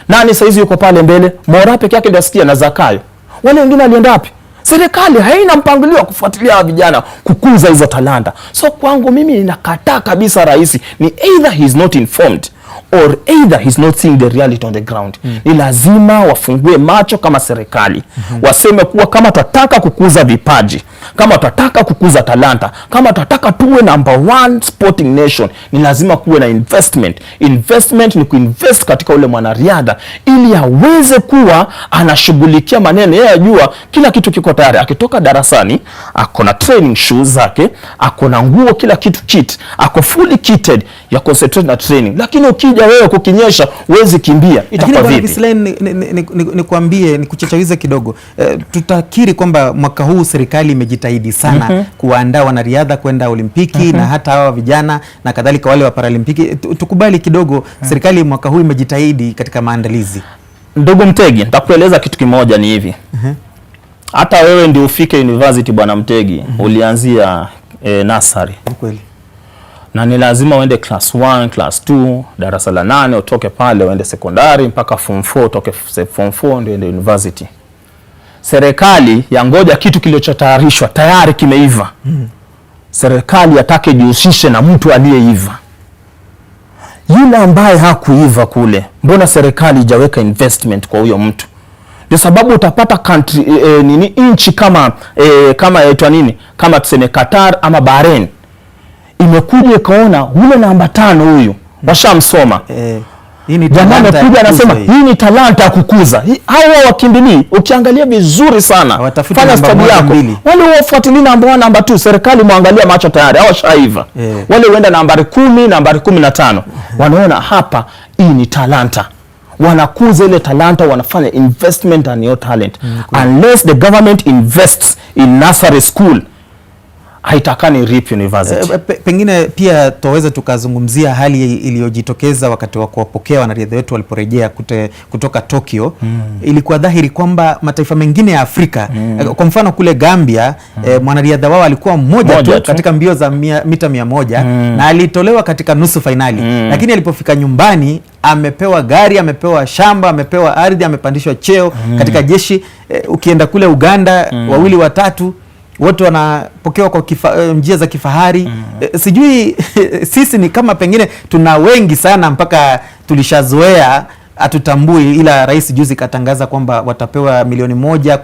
Nani saizi yuko pale mbele? Mora peke yake ndio asikia na Zakayo. Wale wengine walienda wapi? Serikali haina mpangilio wa kufuatilia vijana kukuza hizo talanta. So kwangu mimi ninakataa kabisa rais. Ni either he's not informed or either he's not seeing the reality on the ground. Ni lazima wafungue macho kama serikali. Waseme kuwa kama tutataka kukuza vipaji, kama tutataka kukuza talanta, kama tutataka tuwe number 1 sporting nation, ni lazima kuwe na investment. Investment ni kuinvest katika ule mwanariadha ili aweze kuwa anashughulikia maneno. Yeye ajua kila kitu kiko tayari. Akitoka darasani, ako na training shoes zake, ako na nguo, kila kitu kit, ako fully kitted ya concentrate na training. Lakini ukija wewe kukinyesha uwezi kimbia, itakuwa vipi? Nikwambie, nikuchachawize kidogo. Tutakiri kwamba mwaka huu serikali imejitahidi sana kuandaa wanariadha kwenda Olimpiki na hata hawa vijana na kadhalika wale wa Paralimpiki. Tukubali kidogo, serikali mwaka huu imejitahidi katika maandalizi. Ndugu Mtegi, nitakueleza kitu kimoja ni hivi. Hata wewe ndio ufike university bwana Mtegi, ulianzia nursery. Kweli. Na ni lazima uende class 1, class 2, darasa la 8 utoke pale uende sekondari mpaka form 4, utoke form 4 ndio uende university. Serikali yangoja kitu kilichotayarishwa tayari kimeiva. Serikali yatake jihusishe na mtu aliyeiva. yule ambaye hakuiva kule, mbona serikali hajaweka investment kwa huyo mtu? Ndio sababu utapata country nchi kama yaitwa nini, kama tuseme Qatar ama Bahrain imekuja ikaona ule namba 5 huyu washamsoma. Jamaa amekuja anasema hii ni talanta kukuza. Hao wakimbilii, ukiangalia vizuri sana, fanya study yako. Wale wafuatilia namba 1 namba 2, serikali muangalia macho tayari hao shaiva. Wale huenda nambari 10, nambari 15. Wanaona hapa hii ni talanta. Wanakuza ile talanta, wanafanya investment on your talent. Unless the government invests in nursery school, haitakani RIP University. Pengine pia tuweze tukazungumzia hali iliyojitokeza wakati wa kuwapokea wanariadha wetu waliporejea kutoka Tokyo. Ilikuwa dhahiri kwamba mataifa mengine ya Afrika, kwa mfano kule Gambia, mwanariadha wao alikuwa mmoja tu katika mbio za mita 100 na alitolewa katika nusu finali. Lakini alipofika nyumbani amepewa gari, amepewa shamba, amepewa ardhi, amepandishwa cheo katika jeshi. Ukienda kule Uganda, 2 watatu wote wanapokewa kwa njia za kifahari. Sijui sisi ni kama pengine tuna wengi sana mpaka tulishazoea, hatutambui. Ila rais juzi katangaza kwamba watapewa milioni 1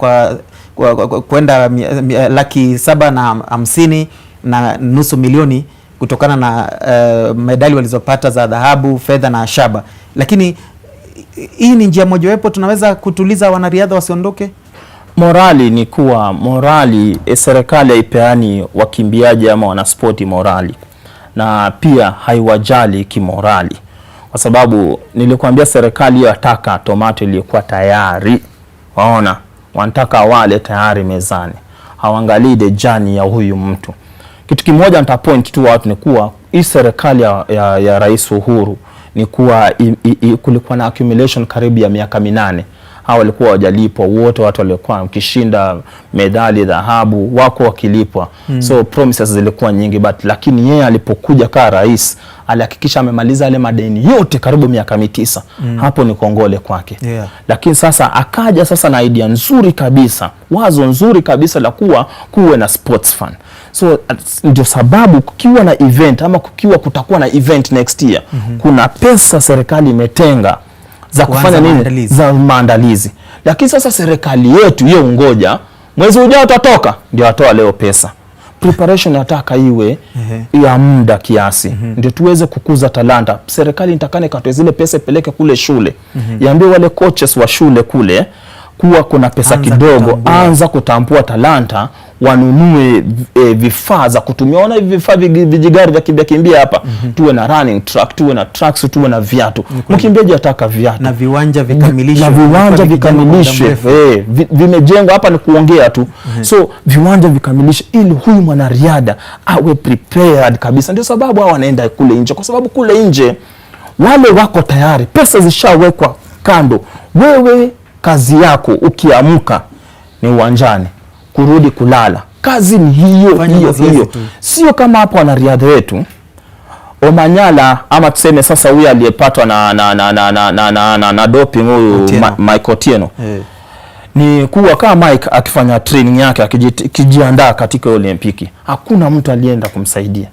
kwa kwenda 750,000 na nusu milioni kutokana na medali walizopata za dhahabu, fedha na shaba. Lakini hii ni njia mojawapo tunaweza kutuliza wanariadha wasiondoke. Morali ni kuwa serikali haipeani wakimbiaji ama wanaspoti morali, na pia haiwajali kimorali, kwa sababu nilikwambia serikali yataka tomato iliyokuwa tayari. Waona, wanataka wale tayari mezani, hawaangalii the journey ya huyu mtu. Kitu kimoja nitapoint tu watu ni kuwa hii serikali ya Rais Uhuru ni kuwa kulikuwa na accumulation karibu ya miaka 8. Hao walikuwa wajalipwa wote, watu walikuwa ukishinda medali dhahabu wako wakilipwa. So promises zilikuwa nyingi, lakini yeye alipokuja kama rais alihakikisha amemaliza yale madeni yote karibu miaka 9. Hapo ni kongole kwake. Lakini sasa akaja sasa na idea nzuri kabisa, wazo nzuri kabisa la kuwe na sports fund. So ndio sababu kukiwa na event ama kutakuwa na event next year, kuna pesa serikali imetenga za kufanya nini? Za maandalizi. Lakini sasa serikali yetu hiyo ungoja mwezi ujao utatoka ndio atoa leo pesa. Preparation nataka iwe ya muda kiasi ndio tuweze kukuza talanta. Serikali nitakane katoe zile pesa peleke kule shule. Yaambie wale coaches wa shule kule kuwa kuna pesa kidogo, anza kutambua talanta, wanunue vifaa za kutumia. Ona hivi vifaa vijigari vya kimbia hapa. Tuwe na running track, tuwe na tracks, tuwe na viatu. Mkimbiaji ataka viatu na viwanja vikamilishwe. Vimejengwa hapa ni kuongea tu. So viwanja vikamilishwe ili huyu mwanariadha awe prepared kabisa. Ndio sababu hao wanaenda kule nje, kwa sababu kule nje wale wako tayari, pesa zishawekwa kando. Wewe kazi yako ukiamka ni uwanjani, kurudi kulala. Kazi ni hiyo. Sio kama hapo wanariadha wetu Omanyala ama tuseme sasa huyu aliyepatwa na doping huyu Mike Otieno. Ni kuwa kama Mike akifanya training yake akijiandaa katika Olimpiki, hakuna mtu alienda kumsaidia.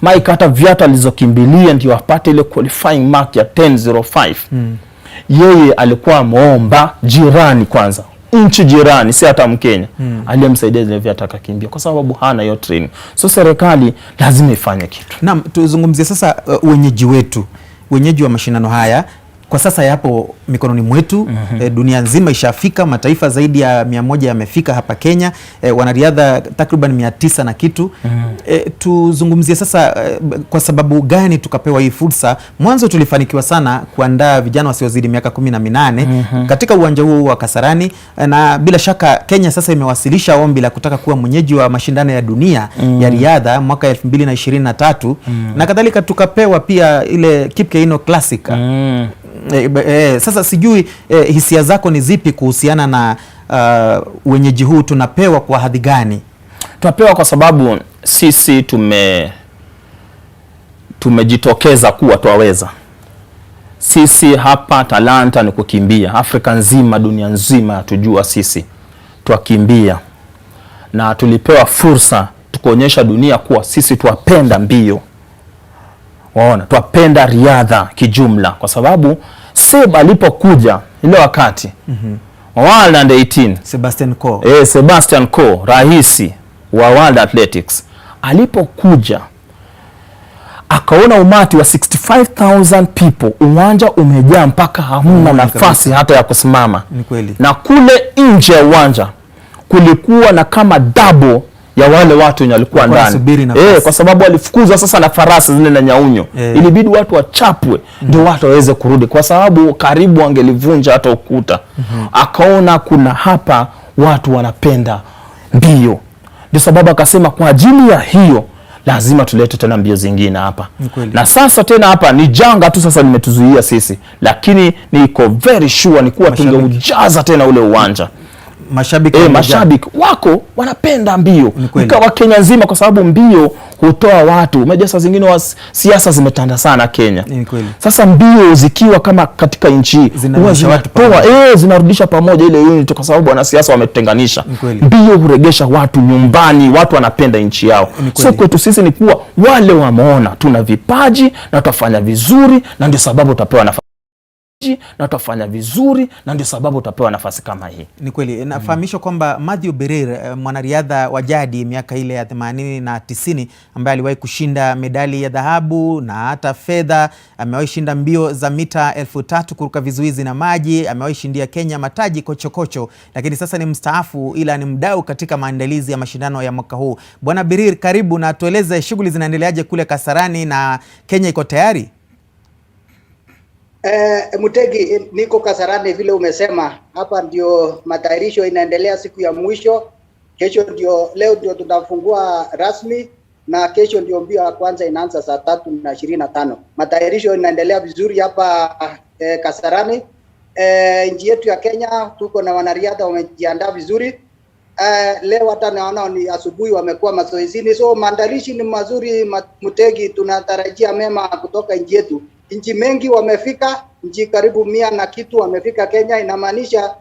Mike hata viatu alizokimbilia ndio apate ile qualifying mark ya 10:05. Yeye alikuwa ameomba jirani kwanza, nchi jirani, si hata Mkenya, aliyemsaidia zile viatu akakimbia kwa sababu hana hiyo training. So serikali lazima ifanye kitu. Naam, tuzungumzie sasa wenyeji wa mashindano haya. Kwa sasa yapo mikononi mwetu. Dunia nzima ishafika, mataifa zaidi ya 100 yamefika hapa Kenya, wanariadha takriban 900 na kitu. Tuzungumzie sasa kwa sababu gani tukapewa hii fursa. Mwanzo tulifanikiwa sana kuandaa vijana wasiozidi miaka 18 katika uwanja huu wa Kasarani, na bila shaka Kenya sasa imewasilisha ombi la kutaka kuwa mwenyeji wa mashindano ya dunia ya riadha mwaka 2023 na kadhalika. Tukapewa pip ile Kipkeino Classic. Sasa sijui hisia zako ni zipi kuhusiana na wenyeji huu? Tunapewa kwa hadhi gani? Tunapewa kwa sababu sisi tumejitokeza kuwa twaweza. Sisi hapa talanta ni kukimbia. Afrika nzima, dunia nzima tujua sisi twakimbia, na tulipewa fursa tukuonyesha dunia kuwa sisi twapenda mbio. Waona, twapenda riadha kijumla kwa sababu Seb alipokuja ile wakati World Under 18 Sebastian Coe raisi wa World Athletics alipokuja akaona umati wa 65,000 people, uwanja umejaa mpaka hamna nafasi hata ya kusimama. Na kule nje ya uwanja kulikuwa na kama double ya wale watu wenye walikuwa ndani. Kwa sababu walifukuzwa sasa na farasi zile na nyaunyo. Ilibidi watu wachapwe ndio watu waweze kurudi kwa sababu karibu wangelivunja hata ukuta. Akaona kuna hapa watu wanapenda mbio. Ndio sababu akasema kwa ajili ya hiyo lazima tulete tena mbio zingine hapa. Na sasa tena hapa ni janga tu sasa limetuzuia sisi, lakini niko very sure ni kuwa tungeujaza tena ule uwanja. Mashabiki wako wanapenda mbio kwa Kenya nzima kwa sababu mbio hutoa watu. Umejua saa zingine wa siasa zimetanda sana Kenya. Sasa mbio zikiwa kama katika nchi zinarudisha pamoja ile unity kwa sababu wanasiasa wametenganisha. Mbio huregesha watu nyumbani, watu wanapenda nchi yao. So kwetu sisi ni kuwa wale wameona tuna vipaji na tutafanya vizuri na ndio sababu tutapewa nafasi na ndio sababu utapewa nafasi kama hii. Ni kweli. Nafahamishwa kwamba Matthew Berir, mwanariadha wa jadi miaka ile ya 80 na 90 ambaye aliwahi kushinda medali ya dhahabu na hata fedha, amewahi shinda mbio za mita 3000 kuruka vizuizi na maji, amewahi shindia Kenya mataji kochokocho, lakini sasa ni mstaafu ila ni mdau katika maandalizi ya mashindano ya mwaka huu. Bwana Berir, karibu na tueleze shughuli zinaendeleaje kule Kasarani na Kenya iko tayari? Mutegi, niko Kasarani vile umesema. Hapa ndio matayarisho inaendelea siku ya mwisho. Leo ndio tunafungua rasmi na kesho ndio mbio ya kwanza inaanza saa 3:25. Matayarisho inaendelea vizuri hapa Kasarani. Nchi yetu ya Kenya tuko na wanariadha wamejiandaa vizuri. Leo hata naona ni asubuhi wamekuwa mazoezini, so maandalishi ni mazuri. Mutegi, tunatarajia mema kutoka nchi yetu. Nchi mengi wamefika, nchi karibu 100 na kitu wamefika Kenya. Inamaanisha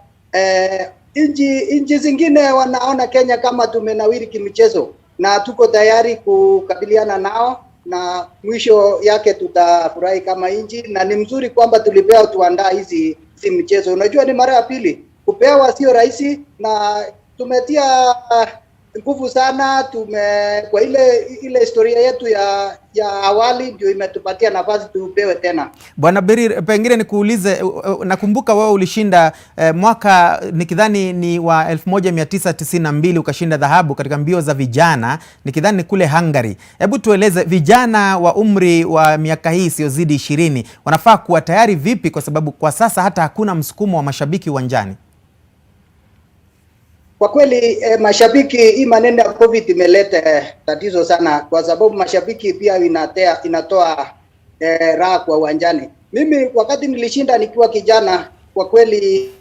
nchi zingine wanaona Kenya kama tumenawiri kimichezo na tuko tayari kukabiliana nao, na mwisho yake tutafurahi kama nchi. Na ni mzuri kwamba tulipewa tuandaa hizi michezo. Unajua ni mara ya pili kupewa, sio rahisi, na tumetia nguvu sana. Kwa ile historia yetu ya awali ndio imetupatia nafasi tupewe tena. Bwana Berir, pengine nikuulize, nakumbuka wewe ulishinda mwaka nikidhani ni wa 1992 ukashinda dhahabu katika mbio za vijana, nikidhani ni kule Hungary. Hebu tueleze vijana wa umri wa miaka hii isiyozidi 20 wanafaa kuwa tayari vipi, kwa sababu kwa sasa hata hakuna msukumo wa mashabiki uwanjani? Kwa kweli mashabiki, hii maneno ya COVID imeleta tatizo sana, kwa sababu mashabiki pia inatoa raha kwa uwanjani. Mimi wakati nilishinda nikiwa kijana, kwa kweli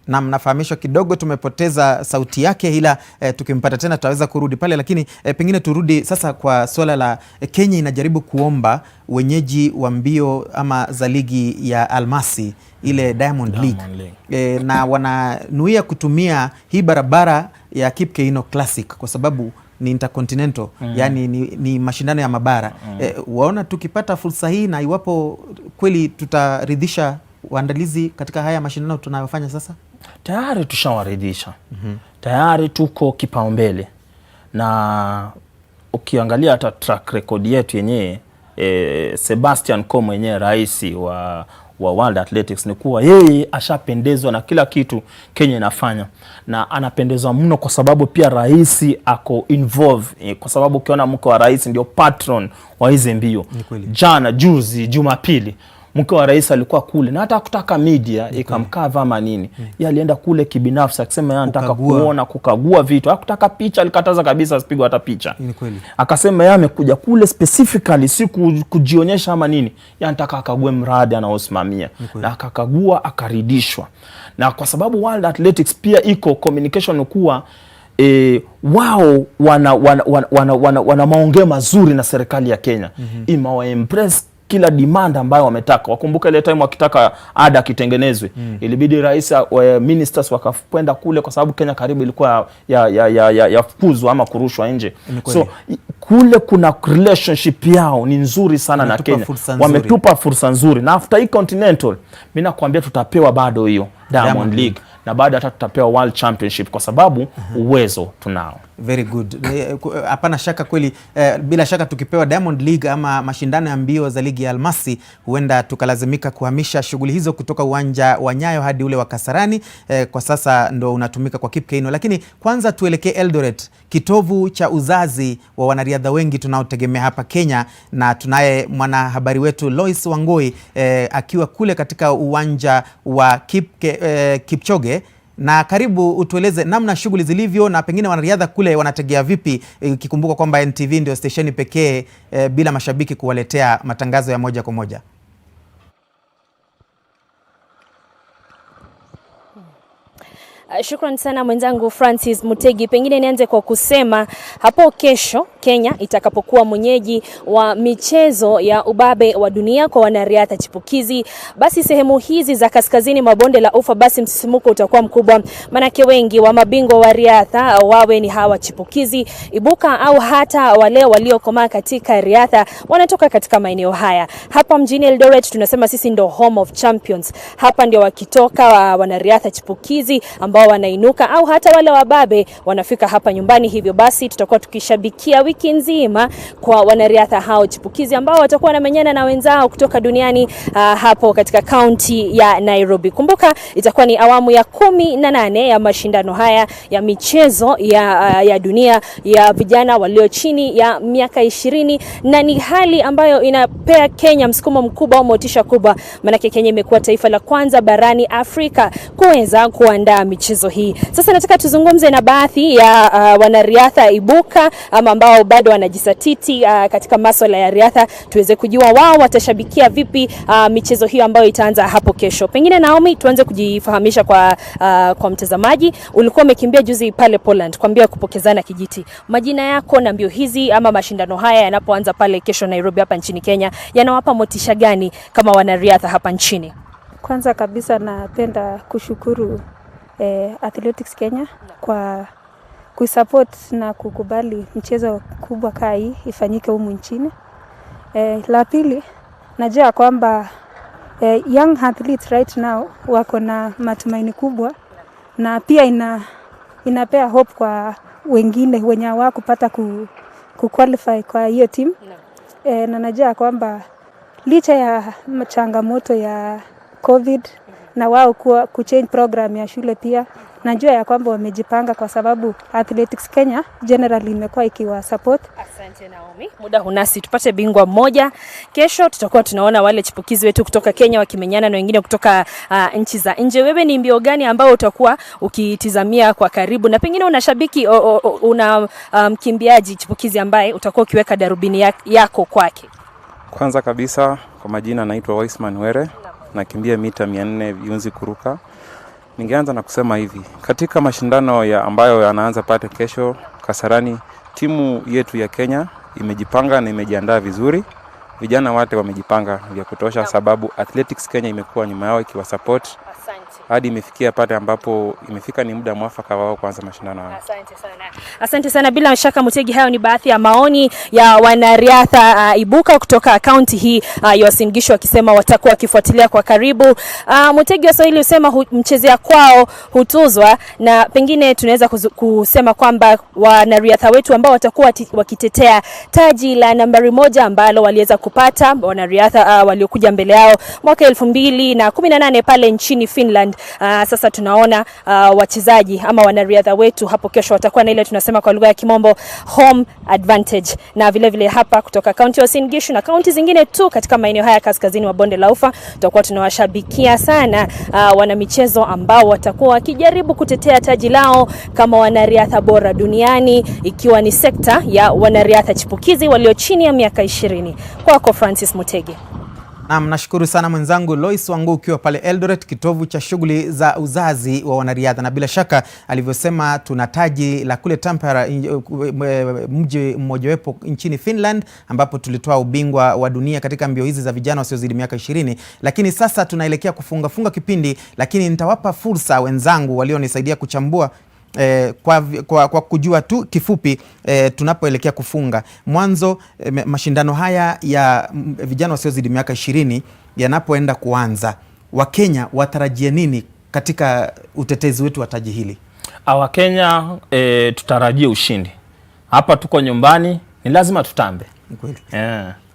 na mnafahamishwa kidogo tumepoteza sauti yake, ila tukimpata tena tutaweza kurudi pale, lakini pengine turudi sasa kwa swala la Kenya inajaribu kuomba wenyeji wa mbio ama za ligi ya Almasi, ile Diamond League. Na wananuia kutumia hii barabara ya Kipkeino Classic kwa sababu ni intercontinental, yani ni mashindano ya mabara. Waona tukipata fursa hii, na iwapo kweli tutaridhisha waandalizi katika haya mashindano tunayofanya sasa? Tayari tushawaridhisha. Tayari tuko kipaumbele, na ukiangalia hata track record yetu yenyewe, Sebastian Coe mwenyewe rais wa World Athletics ni kuwa yeye ashapendezwa na kila kitu Kenya inafanya, na anapendezwa mno kwa sababu pia rais ako involve, kwa sababu ukiona mke wa rais ndio patron wa hizo mbio. Juzi Jumapili mke wa rais alikuwa kule, na hata kutaka media ikamkava ama nini. Yeye alienda kule kibinafsi akisema yeye anataka kuona, kukagua vitu. Hakutaka picha, alikataza kabisa asipigwe hata picha. Akasema yeye amekuja kule specifically si kujionyesha ama nini. Yeye anataka akague mradi anaosimamia. Na akakagua, akaridhishwa. Na kwa sababu World Athletics pia iko communication kuwa wao wana maongeo mazuri na serikali ya Kenya. Imewa impress kila demand ambayo wametaka. Wakumbuka ile time wakitaka ada kitengenezwe, ilibidi rais ministers wakakwenda kule kwa sababu Kenya karibu ilikuwa ya fukuzwa ama kurushwa nje. So kule kuna relationship yao ni nzuri sana na Kenya. Wametupa fursa nzuri. Na after hii Continental, mimi nakwambia tutapewa bado hiyo Diamond League na baada hata tutapewa World Championship kwa sababu uwezo tunao. Very good. Hapana shaka kweli, bila shaka tukipewa Diamond League ama mashindano ya mbio za ligi ya Almasi, huenda tukalazimika kuhamisha shughuli hizo kutoka uwanja wa Nyayo hadi ule wa Kasarani. Kwa sasa ndo unatumika kwa Kip Keino, lakini kwanza tuelekee Eldoret, kitovu cha uzazi wa wanariadha wengi tunaotegemea hapa Kenya, na tunaye mwanahabari wetu Lois Wangoi akiwa kule katika uwanja wa Kipchoge. Na karibu utueleze namna shughuli zilivyo na pengine wanariadha kule wanategea vipi, ikikumbuka kwamba NTV ndio stesheni pekee bila mashabiki kuwaletea matangazo ya moja kwa moja. Shukrani sana mwenzangu Francis Mutegi. Pengine nianze kwa kusema hapo kesho Kenya itakapokuwa mwenyeji wa michezo ya ubabe wa dunia kwa wanariadha chipukizi, basi sehemu hizi za kaskazini mwa bonde la Ufa, basi msisimuko utakuwa mkubwa, manake wengi wa mabingwa wa riadha wawe ni hawa chipukizi ibuka au hata wale waliokomaa katika riadha wanatoka katika maeneo haya. Hapa mjini Eldoret tunasema sisi ndo home of champions. Hapa ndio wakitoka wanariadha chipukizi ambao wanainuka au hata wale wababe wanafika hapa nyumbani. Hivyo basi tutakuwa tukishabikia wiki nzima kwa wanariadha hao chipukizi ambao watakuwa wanamenyana na wenzao kutoka duniani hapo katika kaunti ya Nairobi. Kumbuka itakuwa ni awamu ya 18 ya mashindano haya ya michezo ya dunia ya vijana walio chini ya miaka 20, na ni hali ambayo inapea Kenya msukumo mkubwa au motisha kubwa, manake Kenya imekuwa taifa la kwanza barani Afrika kuweza kuandaa michezo hii. Sasa nataka tuzungumze na baadhi ya wanariadha ibuka ama ambao bado wanajisatiti katika masuala ya riadha, tuweze kujua wao watashabikia vipi michezo hiyo ambayo itaanza hapo kesho. Pengine Naomi, tuanze kujifahamisha kwa mtazamaji. Ulikuwa umekimbia juzi pale Poland kwa mbio kupokezana kijiti. Majina yako na mbio hizi ama mashindano haya yanapoanza pale kesho Nairobi hapa nchini Kenya, yanawapa motisha gani kama wanariadha hapa nchini? Kwanza kabisa napenda kushukuru Athletics Kenya kwa kusupport na kukubali mchezo kubwa kai ifanyike humu nchini. La pili, najua kwamba young athletes right now wako na matumaini kubwa, na pia inapea hope kwa wengine wenye hawakupata kuqualify kwa hiyo team. Na najua kwamba licha ya changamoto ya COVID na wao kuchange program ya shule, pia najua ya kwamba wamejipanga kwa sababu Athletics Kenya generally imekuwa ikiwa support. Asante Naomi. Muda hunasi, tupate bingwa mmoja. Kesho tutakuwa tunaona wale chipukizi wetu kutoka Kenya wakimenyana na wengine kutoka nchi za nje. Wewe ni mbio gani ambao utakuwa ukitizamia kwa karibu, na pengine unashabiki una mkimbiaji chipukizi ambaye utakuwa ukiweka darubini yako kwake? Kwanza kabisa kwa majina naitwa Weisman Were, nakimbia mita 400 viunzi kuruka. Ningeanza na kusema hivi, katika mashindano ambayo yanaanza pale kesho Kasarani, timu yetu ya Kenya imejipanga na imejiandaa vizuri. Vijana wote wamejipanga vya kutosha, sababu Athletics Kenya imekuwa nyuma yao ikiwa support. Hadi imefikia pale ambapo imefika ni muda mwafaka wao kuanza mashindano haya. Asante sana. Asante sana. Bila shaka Mutegi, hayo ni baadhi ya maoni ya wanariadha ibuka kutoka kaunti hii ya Uasin Gishu wakisema watakuwa wakifuatilia kwa karibu. Mutegi wa Swahili usema mchezea kwao hutuzwa, na pengine tunaweza kusema kwamba wanariadha wetu ambao watakuwa wakitetea taji la nambari 1 ambalo waliweza kupata wanariadha waliokuja mbele yao mwaka 2018 pale nchini Finland. Sasa tunaona wachezaji ama wanariadha wetu hapo kesho watakuwa na ile tunasema kwa lugha ya Kimombo home advantage, na vile vile hapa kutoka kaunti ya Uasin Gishu na kaunti zingine tu katika maeneo haya kaskazini wa bonde la Ufa tutakuwa tunawashabikia sana wana michezo ambao watakuwa wakijaribu kutetea taji lao kama wanariadha bora duniani, ikiwa ni sekta ya wanariadha chipukizi walio chini ya miaka 20. Kwako Francis Mutegi. Naam, nashukuru sana mwenzangu Lois Wangu ukiwa pale Eldoret, kitovu cha shughuli za uzazi wa wanariadha, na bila shaka alivyosema tuna taji la kule Tampere, mji mmojawapo nchini Finland, ambapo tulitoa ubingwa wa dunia katika mbio hizi za vijana wasiozidi miaka 20. Lakini sasa tunaelekea kufunga kipindi, lakini nitawapa fursa wenzangu walionisaidia kuchambua kwa kujua tu kifupi tunapoelekea kufunga. Mwanzo mashindano haya ya vijana wasiozidi miaka 20 yanapoenda kuanza, Wakenya watarajie nini katika utetezi wetu wa taji hili? Wakenya tutarajie ushindi. Hapa tuko nyumbani, ni lazima tutambe. Kweli.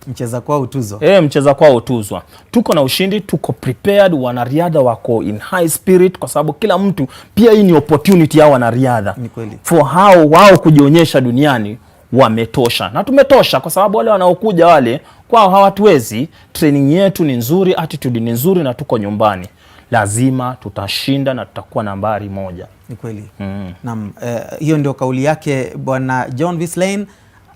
Mcheza kwao utuzwa. Mcheza kwao utuzwa. Tuko na ushindi, tuko prepared, wanariadha wako in high spirit kwa sababu kila mtu pia hii ni opportunity ya wanariadha. Ni kweli. For wao kujionyesha duniani wametosha. Na tumetosha kwa sababu wale wanaokuja wale kwao hawatuwezi. Training yetu ni nzuri, attitude ni nzuri na tuko nyumbani. Lazima tutashinda na tutakuwa nambari 1. Ni kweli. Naam, hiyo ndio kauli yake Bwana John Vislain,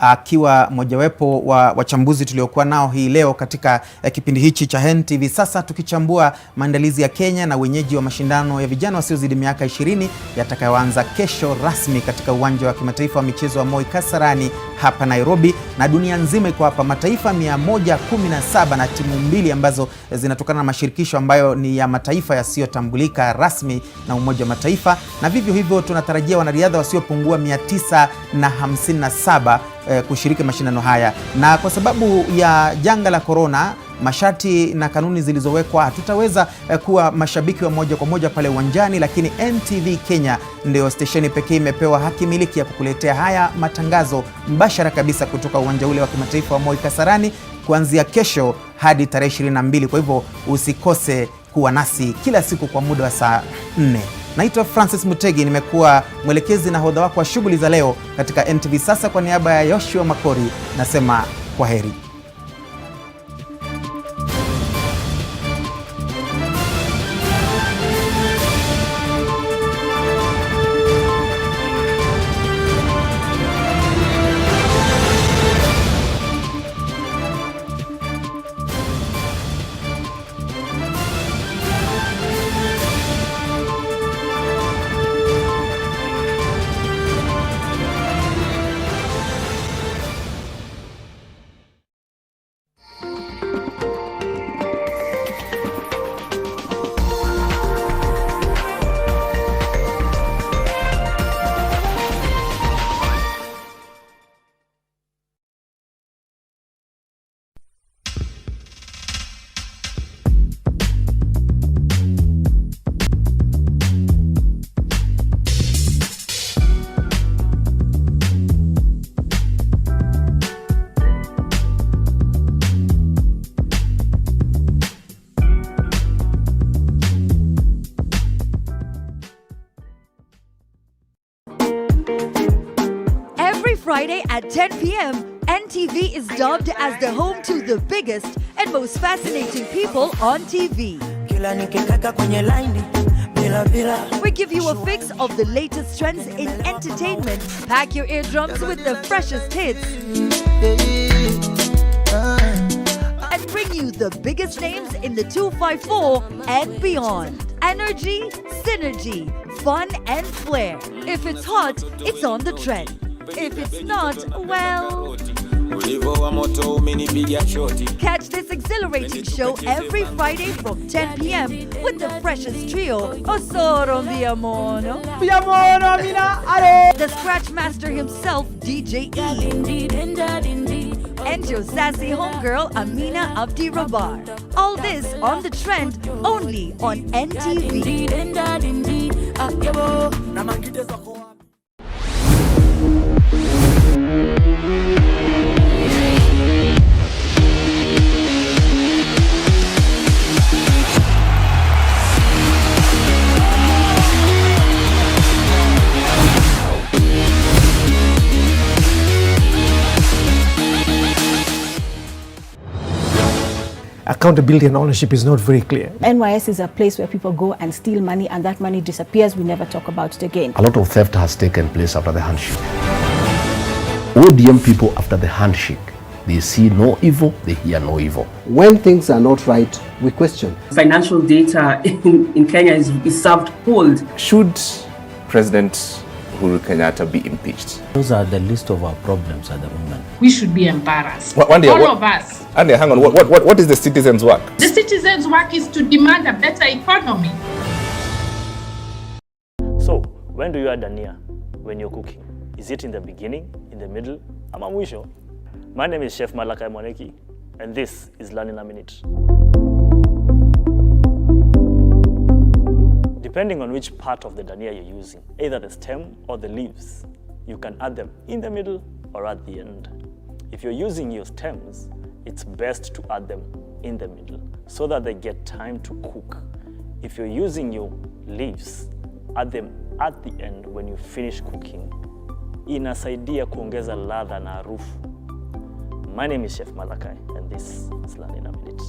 akiwa mojawapo wa wachambuzi tuliokuwa nao hii leo katika kipindi hichi cha NTV Sasa, tukichambua maandalizi ya Kenya na wenyeji wa mashindano ya vijana wasiozidi miaka 20 yatakayoanza kesho rasmi katika uwanja wa kimataifa wa michezo wa Moi Kasarani hapa Nairobi, na dunia nzima iko hapa. Mataifa 117 na timu 2 ambazo zinatokana na mashirikisho ambayo ni ya mataifa yasiyotambulika rasmi na Umoja wa Mataifa, na vivyo hivyo tunatarajia wanariadha wasiopungua 957 kushiriki mashindano haya. Na kwa sababu ya janga la corona, masharti na kanuni zilizowekwa, hatutaweza kuwa mashabiki wa moja kwa moja pale uwanjani, lakini NTV Kenya ndio stesheni pekee imepewa haki miliki ya kukuletea haya matangazo mbashara kabisa kutoka uwanja ule wa kimataifa wa Moi Kasarani kuanzia kesho hadi tarehe 22. Kwa hivyo usikose kuwa nasi kila siku kwa muda wa saa 4. Naitwa Francis Mutegi, nimekuwa mwelekezi na hodha wako wa shughuli za leo katika NTV Sasa. Kwa niaba ya Yoshua Makori nasema kwaheri. Friday at 10 p.m., NTV is dubbed as the home to the biggest and most fascinating people on TV. We give you a fix of the latest trends in entertainment, pack your eardrums with the freshest hits, and bring you the biggest names in the 254 and beyond. Energy, synergy, fun and flair. If it's hot, it's on the trend. If it's not, well... Catch this exhilarating show every Friday from 10 p.m. with the freshest trio, Osoro Biamono, the Scratch Master himself, DJ E, and your sassy homegirl, Amina Abdi Rabar. All this on the trend, only on NTV. Accountability and ownership is not very clear. NYS is a place where people go and steal money and that money disappears. We never talk about it again. A lot of theft has taken place after the handshake. ODM people after the handshake, They see no evil, they hear no evil. When things are not right, we question. Financial data in Kenya is served cold. Should President Uhuru Kenyatta be impeached? Those are the list of our problems at the moment. We should be embarrassed. All of us. Andy, hang on. What is the citizens' work? The citizens' work is to demand a better economy. So, when do you add dania when you're cooking? Is it in the beginning, in the middle, ama mwisho? My name is Chef Malakai Mwaneki, and this is Learn in a Minute. Depending on which part of the dania you're using, either the stem or the leaves, you can add them in the middle or at the end. If you're using your stems, it's best to add them in the middle so that they get time to cook. If you're using your leaves, add them at the end when you finish cooking. Inasaidia kuongeza ladha na harufu. My name is Chef Malakai, and this is Learn in a Minute.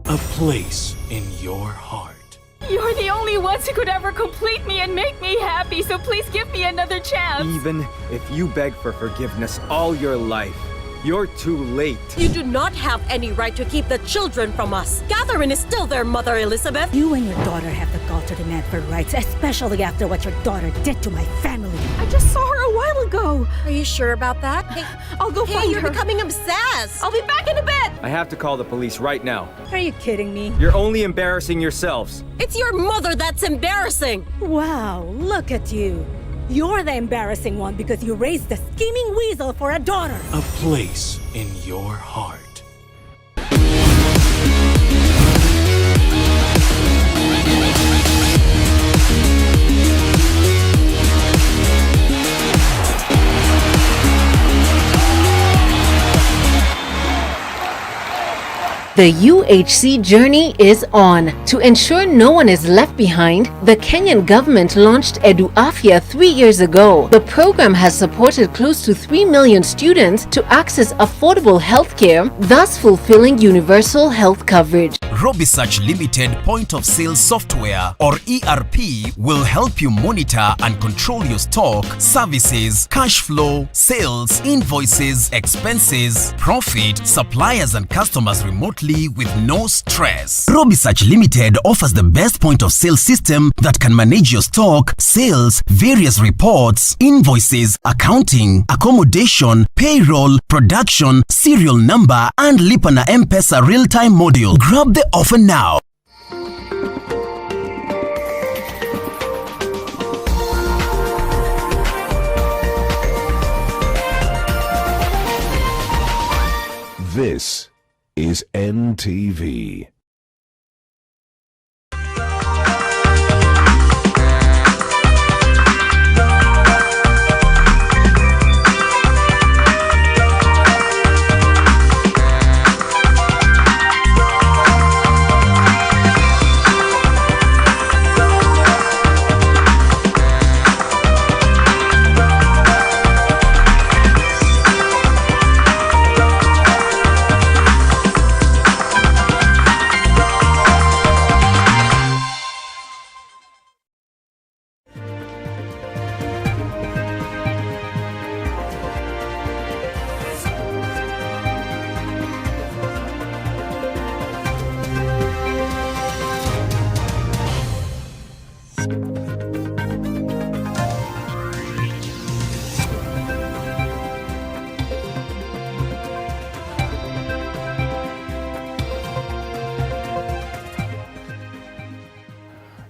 A place in your heart. You're the only ones who could ever complete me and make me happy, so please give me another chance. Even if you beg for forgiveness all your life, you're too late. You do not have any right to keep the children from us. Catherine is still their mother, Elizabeth. You and your daughter have the gall to demand for rights, especially after what your daughter did to my family. I just saw her a while ago. Are you sure about that? Hey, I'll go find her. You're becoming obsessed. I'll be back in a bit. I have to call the police right now. Are you kidding me? You're only embarrassing yourselves. It's your mother that's embarrassing. Wow, look at you. You're the embarrassing one because you raised the scheming weasel for a daughter. A place in your heart. The UHC journey is on. To ensure no one is left behind, the Kenyan government launched Edu Afya 3 years ago. The program has supported close to 3 million students to access affordable healthcare, thus fulfilling universal health coverage. Robisearch Limited Point of Sale Software or ERP will help you monitor and control your stock, services, cash flow, sales, invoices, expenses, profit, suppliers and customers remotely with no stress. Robisearch Limited offers the best point of sale system that can manage your stock, sales, various reports, invoices, accounting, accommodation, payroll, production, serial number, and Lipa na M-Pesa real-time module. Grab the offer now. This is NTV.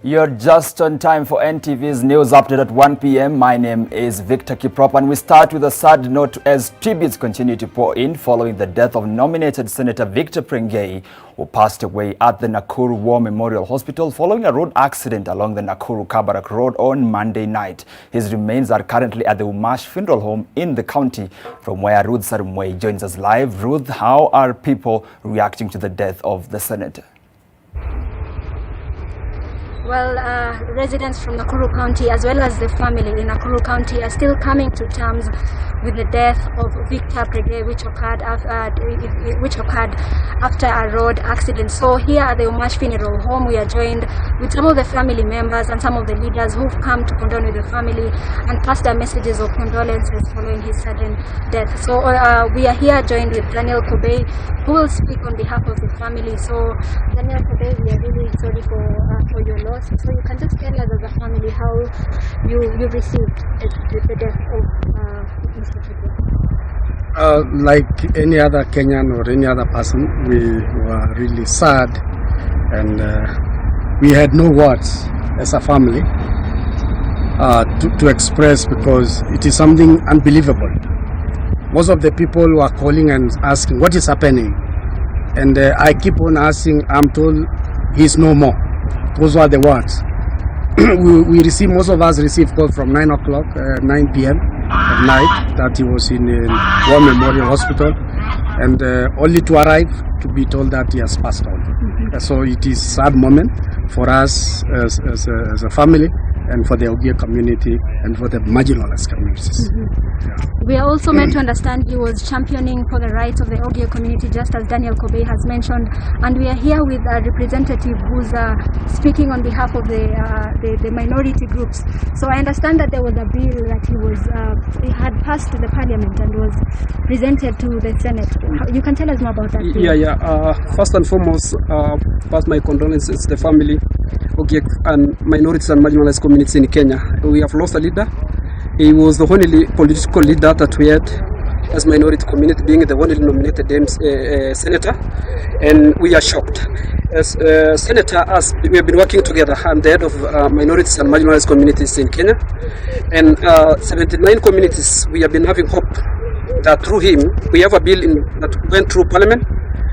You're just on time for NTV's news update at 1 p.m. My name is Victor Kiprop, and we start with a sad note as tributes continue to pour in following the death of nominated Senator Victor Prengei, who passed away at the Nakuru War Memorial Hospital following a road accident along the Nakuru-Kabarak Road on Monday night. His remains are currently at the Umash Funeral Home in the county, from where Ruth Sarumwei joins us live. Ruth, how are people reacting to the death of the senator? Well, residents from Nakuru County as well as the family in Nakuru County are still coming to terms with the death of Victor Prege, which occurred after a road accident. So here at the Umash Funeral Home, we are joined with some of the family members and some of the leaders who've come to condole with the family and pass their messages of condolences following his sudden death. So we are here joined with Daniel Kobe, who will speak on behalf of the family. So Daniel Kobe, we are really sorry for your loss. So you can just tell us as a family how you received the death of Mr. Prege. Like any other Kenyan or any other person, we were really sad, and we had no words as a family to express, because it is something unbelievable. Most of the people were calling and asking what is happening, and I keep on asking. I'm told he's no more. Those were the words. we received, most of us received calls from 9 p.m. at night that he was in War Memorial Hospital, and only to arrive to be told that he has passed on. So it is a sad moment for us as a family, and for the Ogier community, and for the marginalized communities. We are also meant to understand he was championing for the rights of the Ogier community, just as Daniel Kobe has mentioned. And we are here with a representative who's speaking on behalf of the minority groups. So I understand that there was a bill that he had passed to the parliament and was presented to the Senate. You can tell us more about that bill. First and foremost, pass my condolences to the family, Ogier and minorities and marginalized communities in Kenya. We have lost a leader. He was the only political leader that we had as minority community, being the only nominated senator, and we are shocked. As senator, as we have been working together, I'm the head of minorities and marginalized communities in Kenya, and 79 communities, we have been having hope that through him, we have a bill that went through Parliament,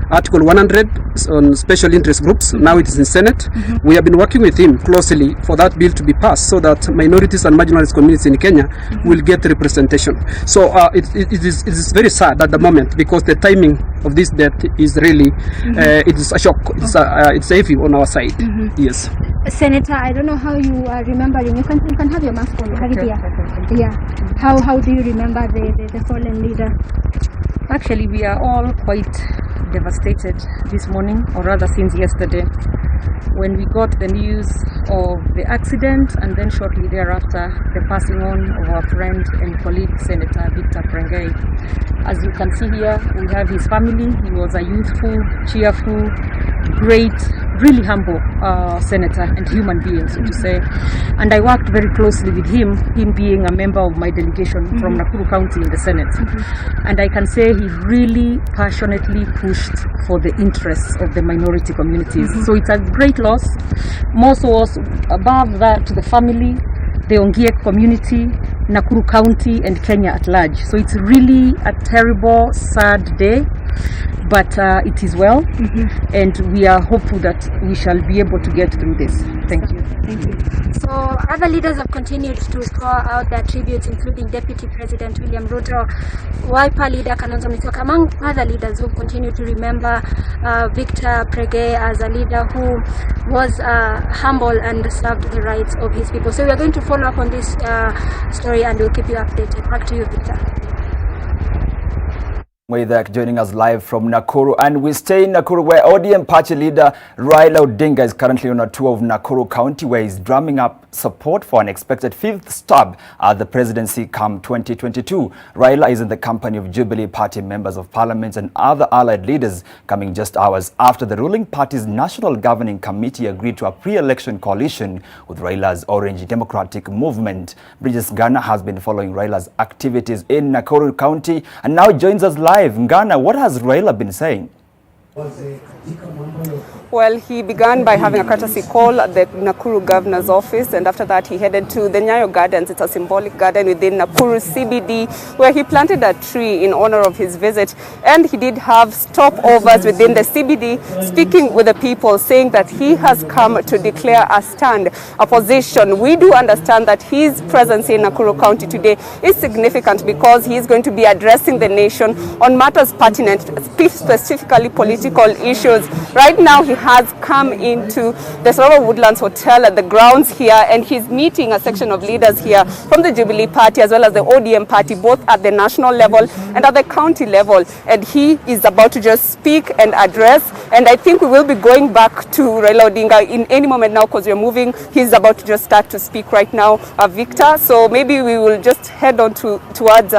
Article 100 on special interest groups. Now it is in Senate. We have been working with him closely for that bill to be passed, so that minorities and marginalized communities in Kenya will get representation. So it is very sad at the moment, because the timing of this death is really it is a shock. It's heavy on our side. Yes. Senator, I don't know how you are remembering. You can have your mask on. Have it here. Yeah. How do you remember the fallen leader? Actually, we are all quite devastated this morning, or rather since yesterday, when we got the news of the accident, and then shortly thereafter the passing on of our friend and colleague Senator Victor Prege. As you can see here, we have his family. He was a youthful, cheerful, great, really humble senator and human being, so to say. And I worked very closely with him being a member of my delegation from Nakuru County in the Senate. And I can say he really passionately pushed for the interests of the minority communities. So it's a great loss. More so above that, to the family, the Ongiek community, Nakuru County, and Kenya at large. So it's really a terrible, sad day, but it is well, and we are hopeful that we shall be able to get through this. Thank you. Thank you. So other leaders have continued to pour out their tributes, including Deputy President William Ruto, Wiper leader Kalonzo Musyoka, among other leaders who continue to remember Victor Prege as a leader who was humble and served the rights of his people. So we are going to follow up on this story, and we'll keep you updated. Back to you, Victor. Waydak joining us live from Nakuru, and we stay in Nakuru, where ODM party leader Raila Odinga is currently on a tour of Nakuru County, where he's drumming up support for an expected fifth stab at the presidency come 2022. Raila is in the company of Jubilee Party members of parliament and other allied leaders, coming just hours after the ruling party's National Governing Committee agreed to a pre-election coalition with Raila's Orange Democratic Movement. Bridges Ghana has been following Raila's activities in Nakuru County and now joins us live. Ghana, what has Raila been saying? Well, he began by having a courtesy call at the Nakuru Governor's office, and after that he headed to the Nyayo Gardens. It's a symbolic garden within Nakuru CBD, where he planted a tree in honor of his visit, and he did have stopovers within the CBD, speaking with the people, saying that he has come to declare a stand, a position. We do understand that his presence in Nakuru County today is significant, because he is going to be addressing the nation on matters pertinent, specifically political political issues. Right now he has come into the Sororo Woodlands Hotel at the grounds here, and he's meeting a section of leaders here from the Jubilee Party as well as the ODM Party, both at the national level and at the county level. And he is about to just speak and address, and I think we will be going back to Raila Odinga in any moment now because we're moving. He's about to just start to speak right now, Victor. So maybe we will just head on towards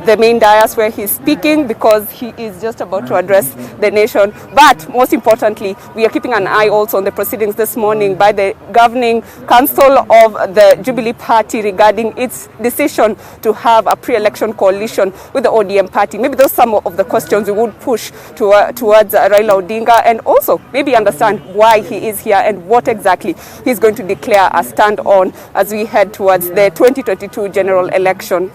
the main dais where he's speaking, because he is just about to address the nation. But most importantly, we are keeping an eye also on the proceedings this morning by the governing council of the Jubilee Party regarding its decision to have a pre-election coalition with the ODM Party. Maybe those are some of the questions we would push towards Raila Odinga, and also maybe understand why he is here and what exactly he's going to declare a stand on as we head towards the 2022 general election.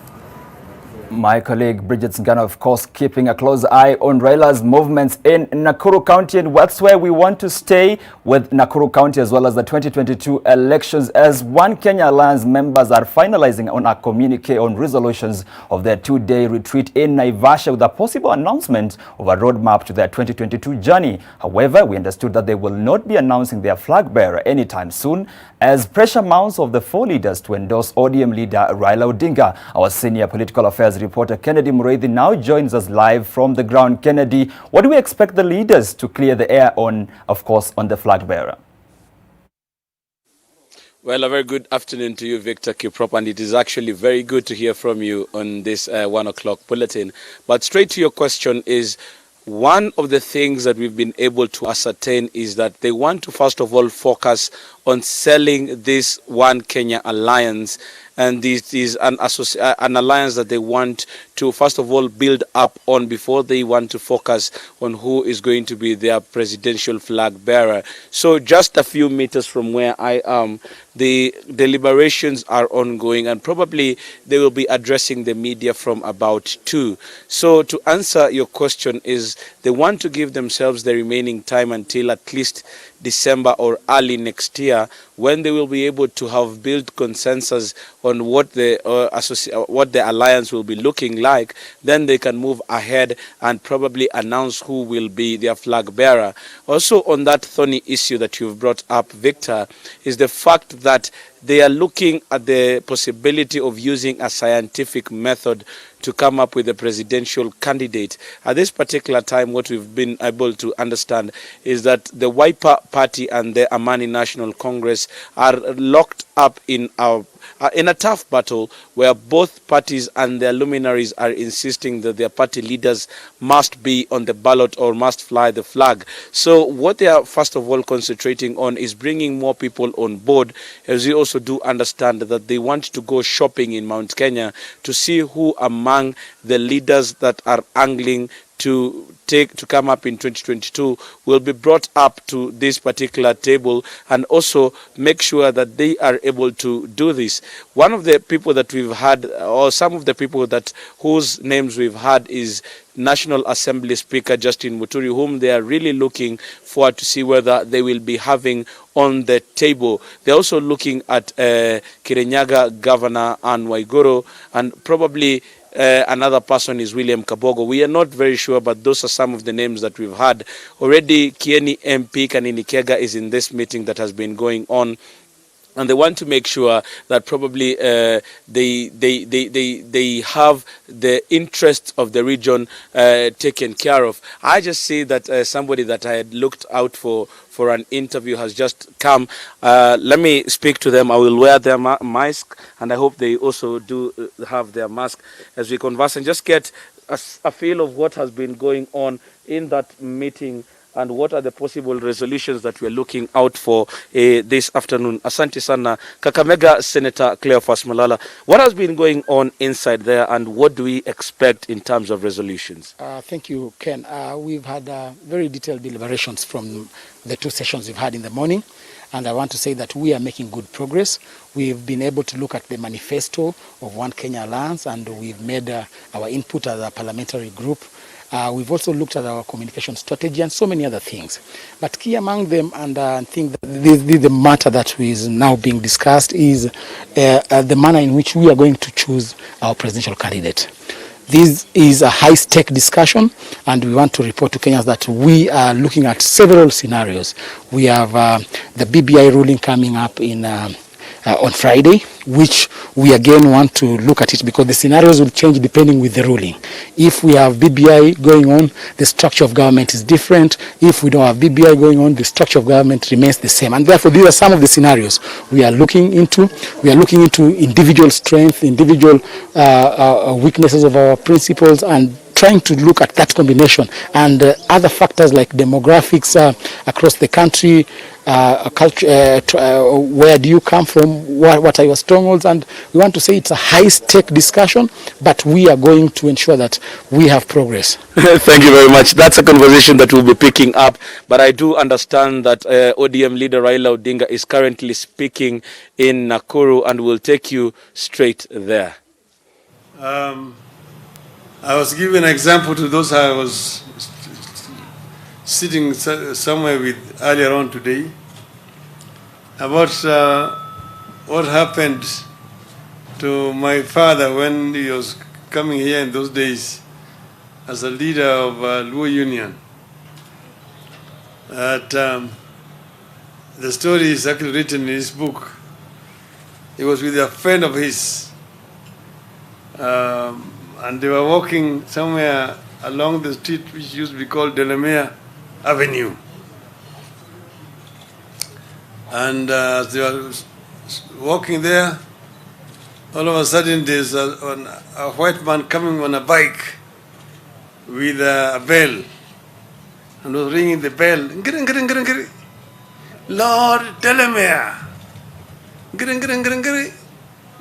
My colleague Bridget Ngano, of course, keeping a close eye on Raila's movements in Nakuru County, and that's where we want to stay with Nakuru County as well as the 2022 elections, as One Kenya Alliance members are finalizing on a communique on resolutions of their two-day retreat in Naivasha with a possible announcement of a roadmap to their 2022 journey. However, we understood that they will not be announcing their flag bearer anytime soon, as pressure mounts of the four leaders to endorse ODM leader Raila Odinga. Our senior political affairs reporter Kennedy Mureithi now joins us live from the ground. Kennedy, what do we expect the leaders to clear the air on, of course, on the flag bearer? Well, a very good afternoon to you, Victor Kiprop, and it is actually very good to hear from you on this 1 o'clock bulletin. But straight to your question is, one of the things that we've been able to ascertain is that they want to first of all focus on selling this One Kenya Alliance, and this is an alliance that they want to first of all build up on before they want to focus on who is going to be their presidential flag bearer. So just a few meters from where I am, the deliberations are ongoing, and probably they will be addressing the media from about 2. So to answer your question is, they want to give themselves the remaining time until at least December or early next year, when they will be able to have built consensus on what the alliance will be looking like. Then they can move ahead and probably announce who will be their flag bearer. Also, on that thorny issue that you've brought up, Victor, is the fact that they are looking at the possibility of using a scientific method to come up with a presidential candidate. At this particular time, what we've been able to understand is that the Wiper Party and the Amani National Congress are locked up in a tough battle, where both parties and their luminaries are insisting that their party leaders must be on the ballot or must fly the flag. So what they are first of all concentrating on is bringing more people on board, as we also do understand that they want to go shopping in Mount Kenya to see who among the leaders that are angling to come up in 2022 will be brought up to this particular table, and also make sure that they are able to do this. One of the people that we've had, or some of the people whose names we've had, is National Assembly Speaker Justin Muturi, whom they are really looking forward to see whether they will be having on the table. They're also looking at Kirinyaga Governor Anne Waiguru, and probably another person is William Kabogo. We are not very sure, but those are some of the names that we've had. Already Kieni MP Kanini Kega is in this meeting that has been going on, and they want to make sure that probably they have the interests of the region taken care of. I just see that somebody that I had looked out for an interview has just come. Let me speak to them. I will wear their mask, and I hope they also do have their mask as we converse and just get a feel of what has been going on in that meeting and what are the possible resolutions that we're looking out for this afternoon. Asante sana, Kakamega Senator Cleophas Malala. What has been going on inside there, and what do we expect in terms of resolutions? Thank you, Ken. We've had very detailed deliberations from the 2 sessions we've had in the morning, and I want to say that we are making good progress. We've been able to look at the manifesto of One Kenya Alliance, and we've made our input as a parliamentary group. We've also looked at our communication strategy and so many other things. But key among them, and I think that the matter that is now being discussed, is the manner in which we are going to choose our presidential candidate. This is a high-stake discussion, and we want to report to Kenyans that we are looking at several scenarios. We have the BBI ruling coming up on Friday, which we again want to look at it because the scenarios will change depending with the ruling. If we have BBI going on, the structure of government is different. If we don't have BBI going on, the structure of government remains the same. And therefore, these are some of the scenarios we are looking into. We are looking into individual strength, individual weaknesses of our principles, and trying to look at that combination and other factors like demographics across the country, culture, where do you come from, what are your strongholds, and we want to say it's a high-stake discussion, but we are going to ensure that we have progress. Thank you very much. That's a conversation that we'll be picking up, but I do understand that ODM leader Raila Odinga is currently speaking in Nakuru, and we'll take you straight there. I was giving an example to those I was sitting somewhere with earlier on today about what happened to my father when he was coming here in those days as a leader of Luo Union. The story is actually written in his book. He was with a friend of his. And they were walking somewhere along the street which used to be called Delamere Avenue. And as they were walking there, all of a sudden there's a white man coming on a bike with a bell and was ringing the bell. Lord Delamere.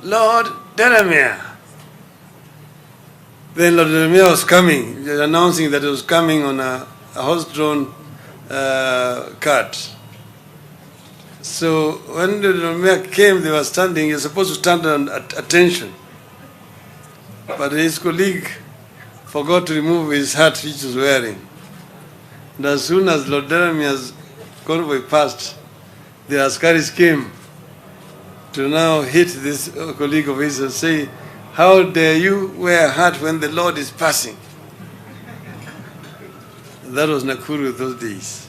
Lord Delamere. Then Lord Delamere was coming, announcing that he was coming on a horse-drawn cart. So when the Delamere came, they were standing. You're supposed to stand at attention. But his colleague forgot to remove his hat which he was wearing. And as soon as Lord Delamere's convoy passed, the Askaris came to now hit this colleague of his and say, "How dare you wear a hat when the Lord is passing?" That was Nakuru those days.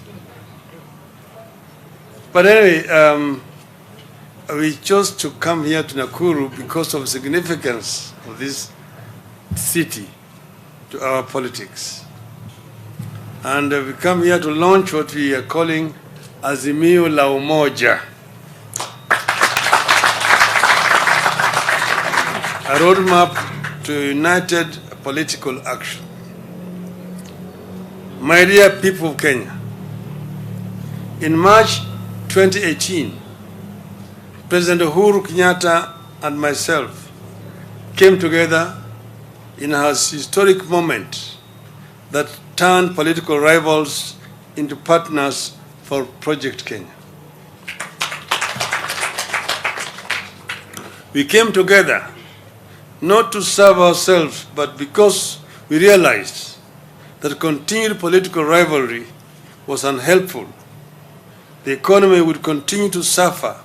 But anyway, we chose to come here to Nakuru because of the significance of this city to our politics. And we come here to launch what we are calling Azimio la Umoja, a roadmap to united political action. My dear people of Kenya, in March 2018, President Uhuru Kenyatta and myself came together in a historic moment that turned political rivals into partners for Project Kenya. We came together not to serve ourselves, but because we realized that continued political rivalry was unhelpful. The economy would continue to suffer,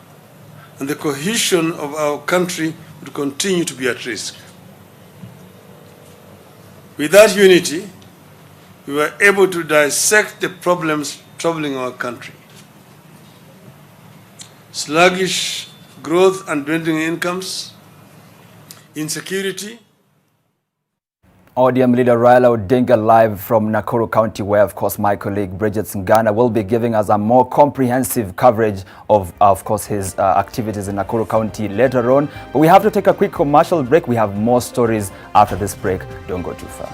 and the cohesion of our country would continue to be at risk. With that unity, we were able to dissect the problems troubling our country. Sluggish growth and dwindling incomes, insecurity. ODM leader Raila Odinga live from Nakuru County, where of course my colleague Bridget Singana will be giving us a more comprehensive coverage of course his activities in Nakuru County later on. But we have to take a quick commercial break. We have more stories after this break. Don't go too far.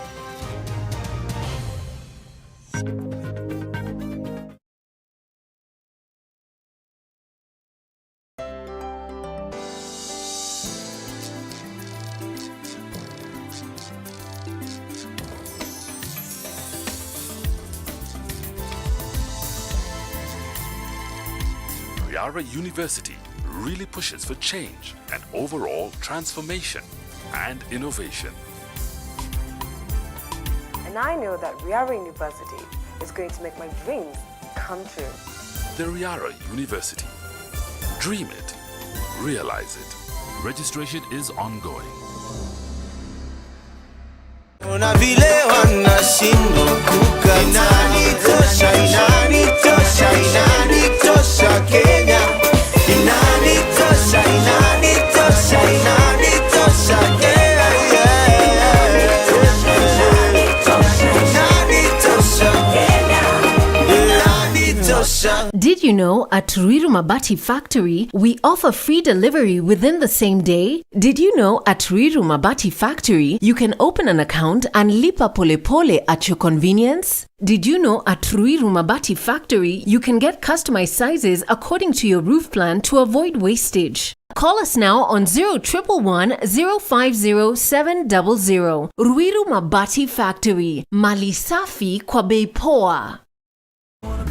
Riara University really pushes for change and overall transformation and innovation. And I know that Riara University is going to make my dreams come true. The Riara University. Dream it. Realize it. Registration is ongoing. Kuna vile wanashindwa kukata. Inanitosha, inanitosha, inanitosha Kenya. Inanitosha, inanitosha, inanitosha Kenya. Inanitosha Kenya. Inanitosha. Did you know at Ruiru Mabati Factory, we offer free delivery within the same day? Did you know at Ruiru Mabati Factory, you can open an account and lipa pole pole at your convenience? Did you know at Ruiru Mabati Factory, you can get customized sizes according to your roof plan to avoid wastage? Call us now on 0111 050 700. Ruiru Mabati Factory, mali safi kwa bei poa.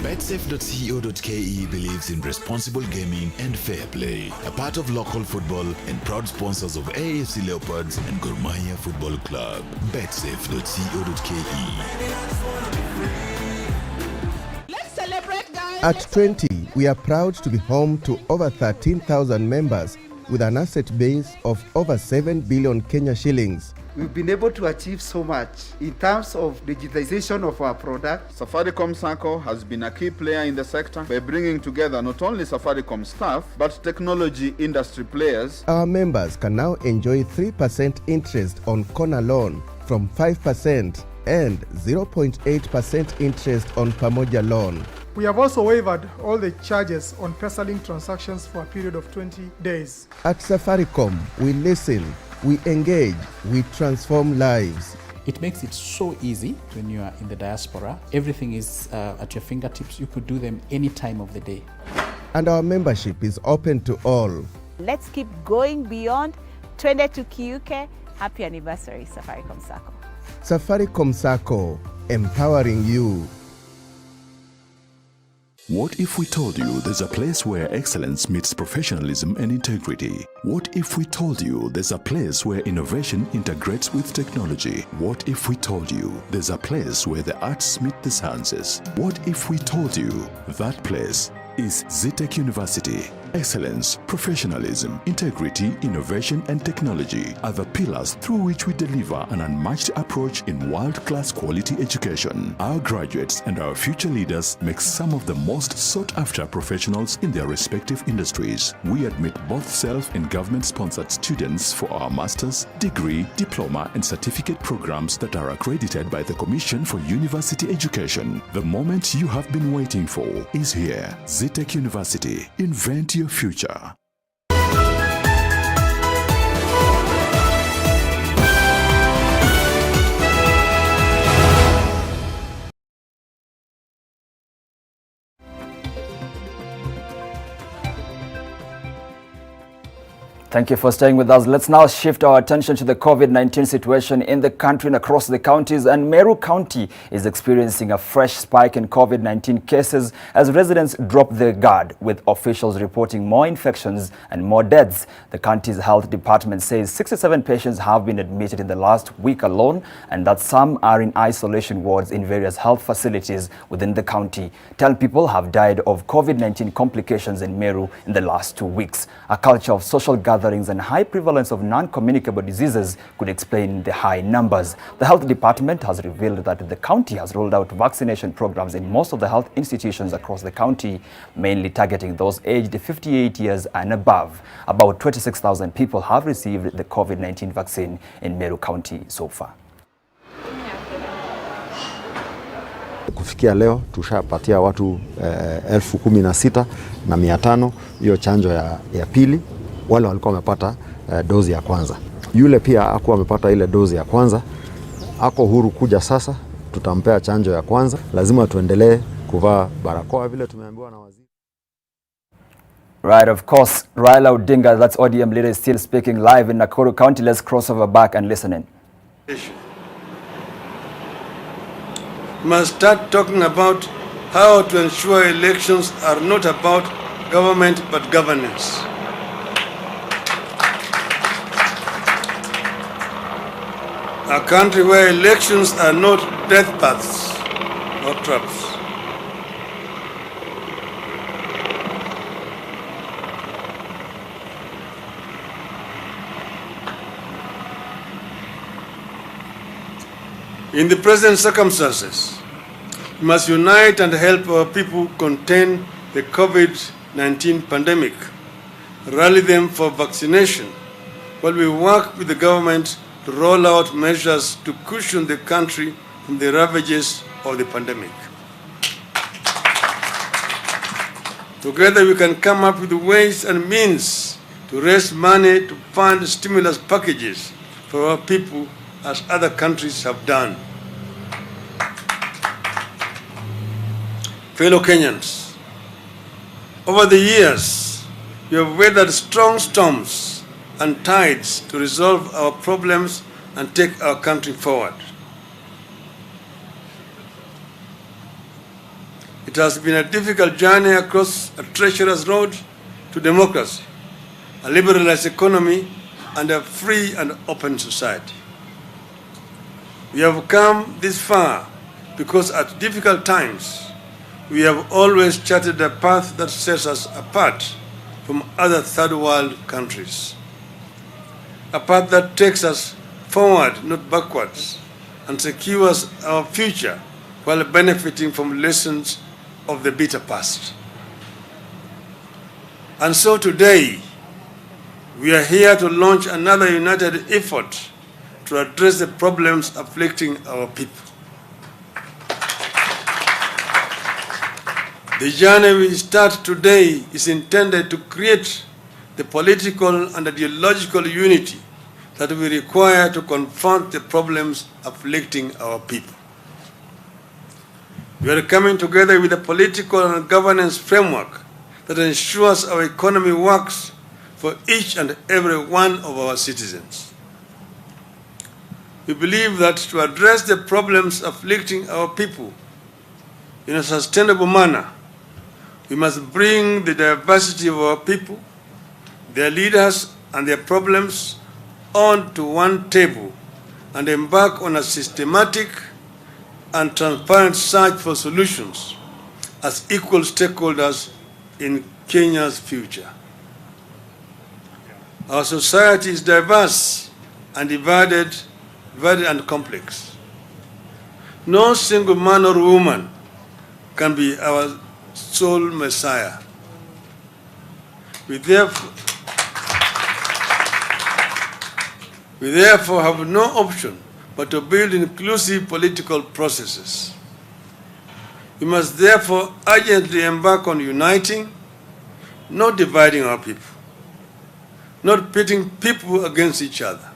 BetSafe.co.ke believes in responsible gaming and fair play. A part of local football and proud sponsors of AFC Leopards and Gor Mahia Football Club. BetSafe.co.ke. Let's celebrate, guys. At 20, we are proud to be home to over 13,000 members with an asset base of over 7 billion Kenya shillings. We've been able to achieve so much in terms of digitization of our product. Safaricom Sacco has been a key player in the sector by bringing together not only Safaricom staff, but technology industry players. Our members can now enjoy 3% interest on corner loan from 5% and 0.8% interest on Pamoja loan. We have also waived all the charges on PesaLink transactions for a period of 20 days. At Safaricom, we listen, we engage, we transform lives. It makes it so easy when you are in the diaspora. Everything is at your fingertips. You could do them any time of the day. And our membership is open to all. Let's keep going beyond. Twende tukiuke. Happy anniversary, Safaricom Sacco. Safaricom Sacco, empowering you. What if we told you there's a place where excellence meets professionalism and integrity? What if we told you there's a place where innovation integrates with technology? What if we told you there's a place where the arts meet the sciences? What if we told you that place is Zetech University? Excellence, professionalism, integrity, innovation, and technology are the pillars through which we deliver an unmatched approach in world-class quality education. Our graduates and our future leaders make some of the most sought-after professionals in their respective industries. We admit both self and government-sponsored students for our master's, degree, diploma, and certificate programs that are accredited by the Commission for University Education. The moment you have been waiting for is here. Zetech University. Invent your future. Thank you for staying with us. Let's now shift our attention to the COVID-19 situation in the country and across the counties. And Meru County is experiencing a fresh spike in COVID-19 cases as residents drop their guard, with officials reporting more infections and more deaths. The county's health department says 67 patients have been admitted in the last week alone, and that some are in isolation wards in various health facilities within the county. 10 people have died of COVID-19 complications in Meru in the last 2 weeks. A culture of social gatherings and high prevalence of non-communicable diseases could explain the high numbers. The health department has revealed that the county has rolled out vaccination programs in most of the health institutions across the county, mainly targeting those aged 58 years and above. About 26,000 people have received the COVID-19 vaccine in Meru County so far. Kufikia leo tushapatia watu 16,500 hiyo chanjo ya pili. Wale walikuwa wamepata dozi ya kwanza. Yule pia hakuwa amepata ile dozi ya kwanza, ako huru kuja sasa, tutampea chanjo ya kwanza. Lazima tuendelee kuvaa barakoa vile tumeambiwa na waziri. Right, of course, Raila Odinga, that's ODM leader, is still speaking live in Nakuru County. Let's cross over back and listen in. Must start talking about how to ensure elections are not about government but governance. A country where elections are not death paths or traps. In the present circumstances, we must unite and help our people contain the COVID-19 pandemic, rally them for vaccination, while we work with the government to roll out measures to cushion the country from the ravages of the pandemic. Together we can come up with ways and means to raise money to fund stimulus packages for our people as other countries have done. Fellow Kenyans, over the years, we have weathered strong storms and tides to resolve our problems and take our country forward. It has been a difficult journey across a treacherous road to democracy, a liberalized economy, and a free and open society. We have come this far because at difficult times, we have always charted a path that sets us apart from other third world countries. A path that takes us forward, not backwards, and secures our future while benefiting from lessons of the bitter past. And so today, we are here to launch another united effort to address the problems afflicting our people. The journey we start today is intended to create the political and ideological unity that we require to confront the problems afflicting our people. We are coming together with a political and governance framework that ensures our economy works for each and every one of our citizens. We believe that to address the problems afflicting our people in a sustainable manner, we must bring the diversity of our people, their leaders, and their problems onto one table and embark on a systematic and transparent search for solutions as equal stakeholders in Kenya's future. Our society is diverse and divided and complex. No single man or woman can be our sole Messiah. We therefore have no option but to build inclusive political processes. We must therefore urgently embark on uniting, not dividing our people, not pitting people against each other,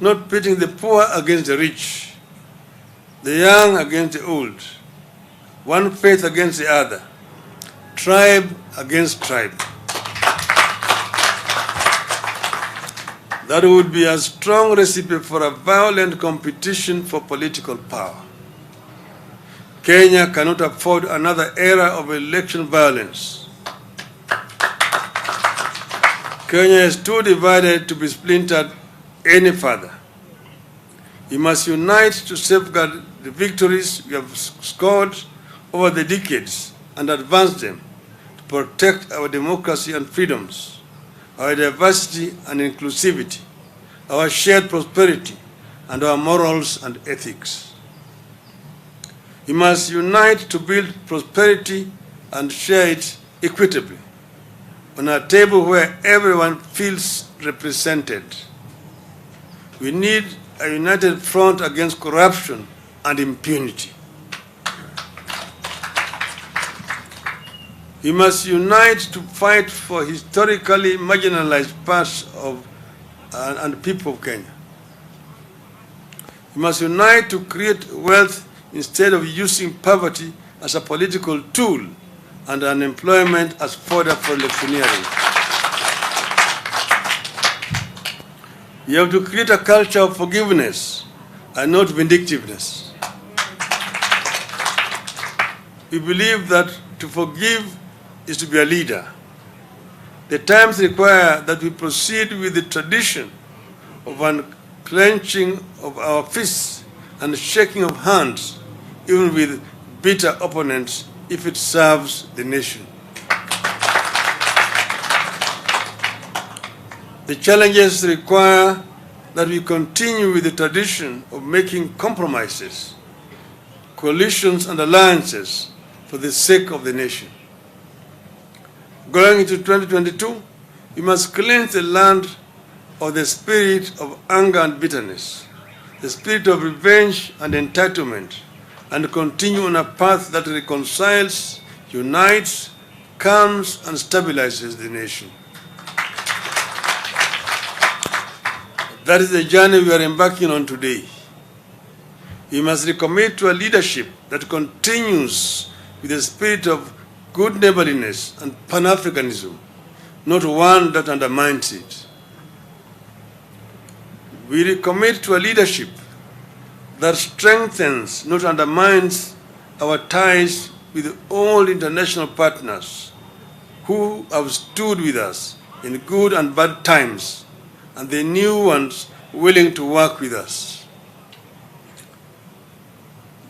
not pitting the poor against the rich, the young against the old, one faith against the other, tribe against tribe. That would be a strong recipe for a violent competition for political power. Kenya cannot afford another era of election violence. Kenya is too divided to be splintered any further. We must unite to safeguard the victories we have scored over the decades and advance them to protect our democracy and freedoms, our diversity and inclusivity, our shared prosperity, and our morals and ethics. We must unite to build prosperity and share it equitably on a table where everyone feels represented. We need a united front against corruption and impunity. We must unite to fight for historically marginalized parts of and people of Kenya. We must unite to create wealth instead of using poverty as a political tool and unemployment as fodder for electioneering. We have to create a culture of forgiveness and not vindictiveness. We believe that to forgive is to be a leader. The times require that we proceed with the tradition of unclenching of our fists and shaking of hands, even with bitter opponents, if it serves the nation. The challenges require that we continue with the tradition of making compromises, coalitions and alliances for the sake of the nation. Going into 2022, we must cleanse the land of the spirit of anger and bitterness, the spirit of revenge and entitlement, and continue on a path that reconciles, unites, calms, and stabilizes the nation. That is the journey we are embarking on today. We must recommit to a leadership that continues with the spirit of good neighborliness and Pan-Africanism, not one that undermines it. We recommit to a leadership that strengthens, not undermines, our ties with all international partners who have stood with us in good and bad times, and the new ones willing to work with us.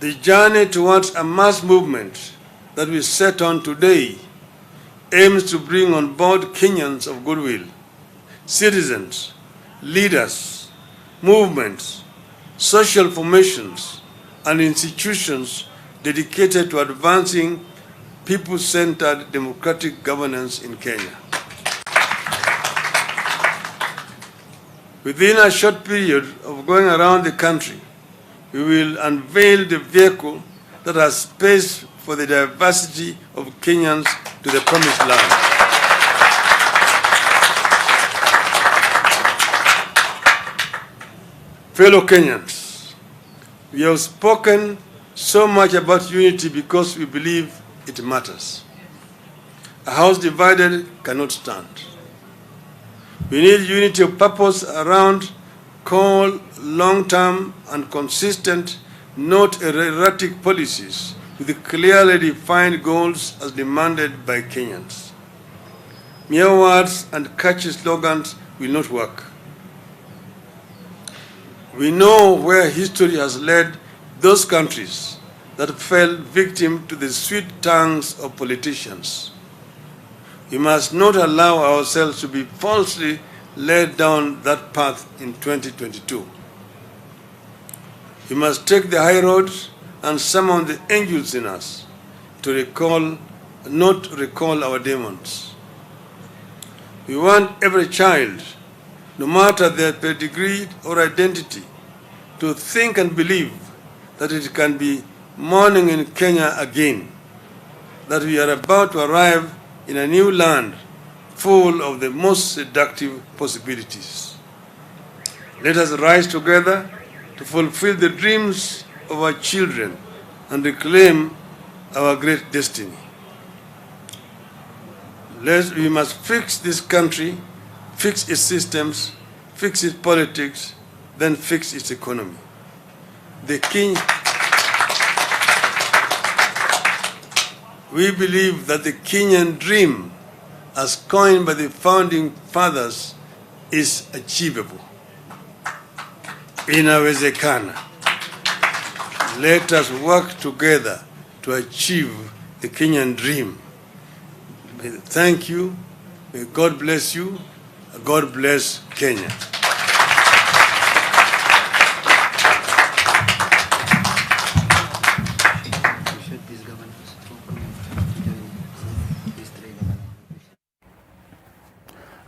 The journey towards a mass movement that we set on today aims to bring on board Kenyans of goodwill, citizens, leaders, movements, social formations, and institutions dedicated to advancing people-centered democratic governance in Kenya. Within a short period of going around the country, we will unveil the vehicle that has space for the diversity of Kenyans to the promised land. Fellow Kenyans, we have spoken so much about unity because we believe it matters. A house divided cannot stand. We need unity of purpose around core, long-term, and consistent, not erratic policies with clearly defined goals as demanded by Kenyans. Mere words and catchy slogans will not work. We know where history has led those countries that fell victim to the sweet tongues of politicians. We must not allow ourselves to be falsely led down that path in 2022. We must take the high road and summon the angels in us to not recall our demons. We want every child, no matter their pedigree or identity, to think and believe that it can be morning in Kenya again, that we are about to arrive in a new land full of the most seductive possibilities. Let us rise together to fulfill the dreams of our children and reclaim our great destiny. We must fix this country, fix its systems, fix its politics, then fix its economy. We believe that the Kenyan dream, as coined by the founding fathers, is achievable. Inawezekana. Let us work together to achieve the Kenyan dream. Thank you. May God bless you. God bless Kenya.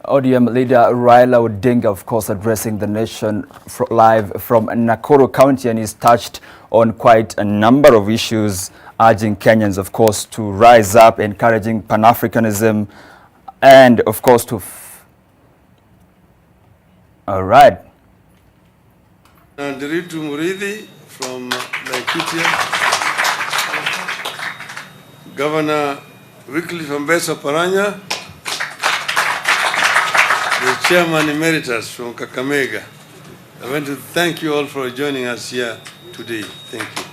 ODM leader Raila Odinga, of course, addressing the nation live from Nakuru County, and he's touched on quite a number of issues, urging Kenyans, of course, to rise up, encouraging Pan-Africanism, and, of course, all right. Ndiritu Muridhi from Laikipia, Governor Wycliffe Ambesa Paranya, the Chairman Emeritus from Kakamega. I want to thank you all for joining us here today. Thank you.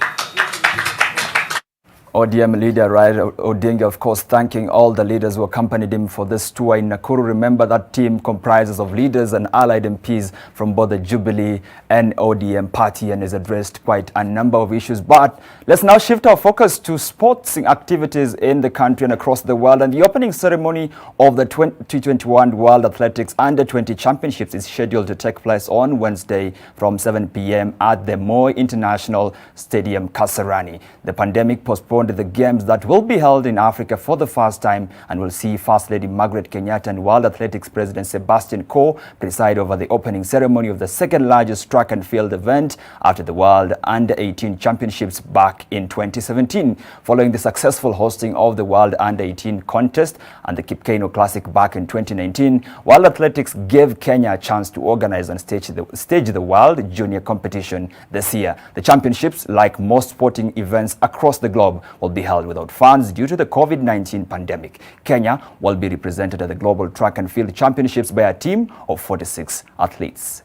ODM leader Raila Odinga, of course, thanking all the leaders who accompanied him for this tour in Nakuru. Remember, that team comprises of leaders and allied MPs from both the Jubilee and ODM party and has addressed quite a number of issues. But let's now shift our focus to sports activities in the country and across the world. And the opening ceremony of the 2021 World Athletics Under-20 Championships is scheduled to take place on Wednesday from 7 p.m. at the Moi International Stadium, Kasarani. The pandemic postponed the games that will be held in Africa for the first time and will see First Lady Margaret Kenyatta and World Athletics President Sebastian Coe preside over the opening ceremony of the second largest track and field event after the World Under-18 Championships back in 2017. Following the successful hosting of the World Under-18 contest and the Kipkeino Classic back in 2019, World Athletics gave Kenya a chance to organize and stage the World Junior competition this year. The championships, like most sporting events across the globe, will be held without fans due to the COVID-19 pandemic. Kenya will be represented at the Global Track and Field Championships by a team of 46 athletes.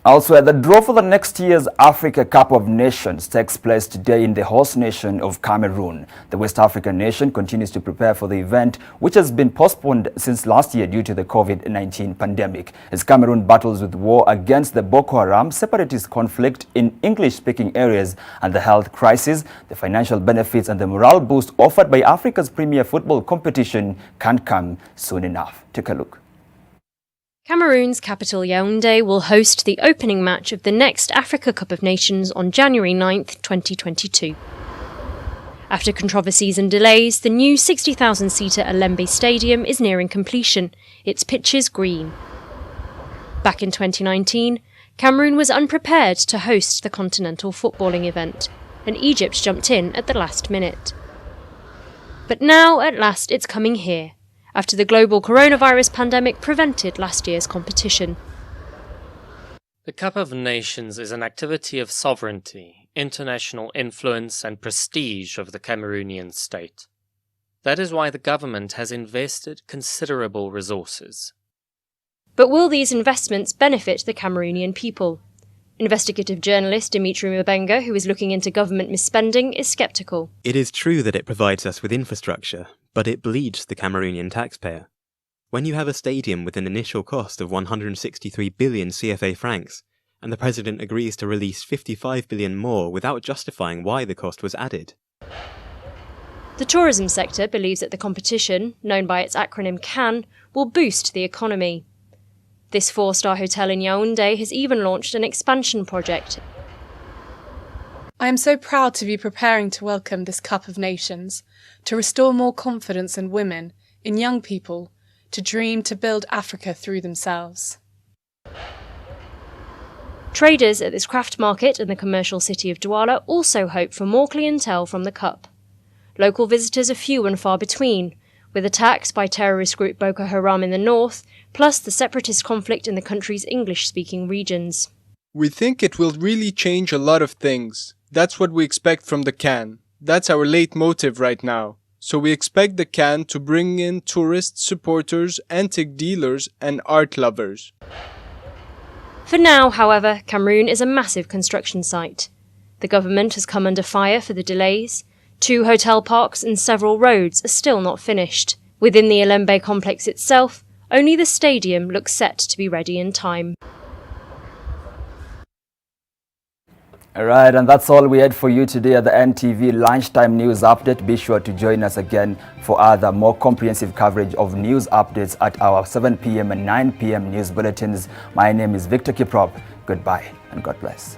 Also, the draw for the next year's Africa Cup of Nations takes place today in the host nation of Cameroon. The West African nation continues to prepare for the event, which has been postponed since last year due to the COVID-19 pandemic. As Cameroon battles with war against the Boko Haram separatist conflict in English-speaking areas and the health crisis, the financial benefits and the morale boost offered by Africa's premier football competition can't come soon enough. Take a look. Cameroon's capital Yaoundé will host the opening match of the next Africa Cup of Nations on January 9th, 2022. After controversies and delays, the new 60,000-seater Alembe Stadium is nearing completion, its pitches green. Back in 2019, Cameroon was unprepared to host the continental footballing event, and Egypt jumped in at the last minute. But now, at last, it's coming here, after the global coronavirus pandemic prevented last year's competition. The Cup of Nations is an activity of sovereignty, international influence and prestige of the Cameroonian state. That is why the government has invested considerable resources. But will these investments benefit the Cameroonian people? Investigative journalist Dimitri Mubenga, who is looking into government misspending, is sceptical. It is true that it provides us with infrastructure, but it bleeds the Cameroonian taxpayer. When you have a stadium with an initial cost of 163 billion CFA francs, and the president agrees to release 55 billion more without justifying why the cost was added. The tourism sector believes that the competition, known by its acronym CAN, will boost the economy. This four-star hotel in Yaoundé has even launched an expansion project. I am so proud to be preparing to welcome this Cup of Nations, to restore more confidence in women, in young people, to dream to build Africa through themselves. Traders at this craft market in the commercial city of Douala also hope for more clientele from the Cup. Local visitors are few and far between, with attacks by terrorist group Boko Haram in the north, plus the separatist conflict in the country's English-speaking regions. We think it will really change a lot of things. That's what we expect from the CAN. That's our leitmotif right now. So we expect the CAN to bring in tourists, supporters, antique dealers, and art lovers. For now, however, Cameroon is a massive construction site. The government has come under fire for the delays. 2 hotel parks and several roads are still not finished. Within the Alembe complex itself, only the stadium looks set to be ready in time. All right, and that's all we had for you today at the NTV Lunchtime News Update. Be sure to join us again for other more comprehensive coverage of news updates at our 7 p.m. and 9 p.m. news bulletins. My name is Victor Kiprop. Goodbye and God bless.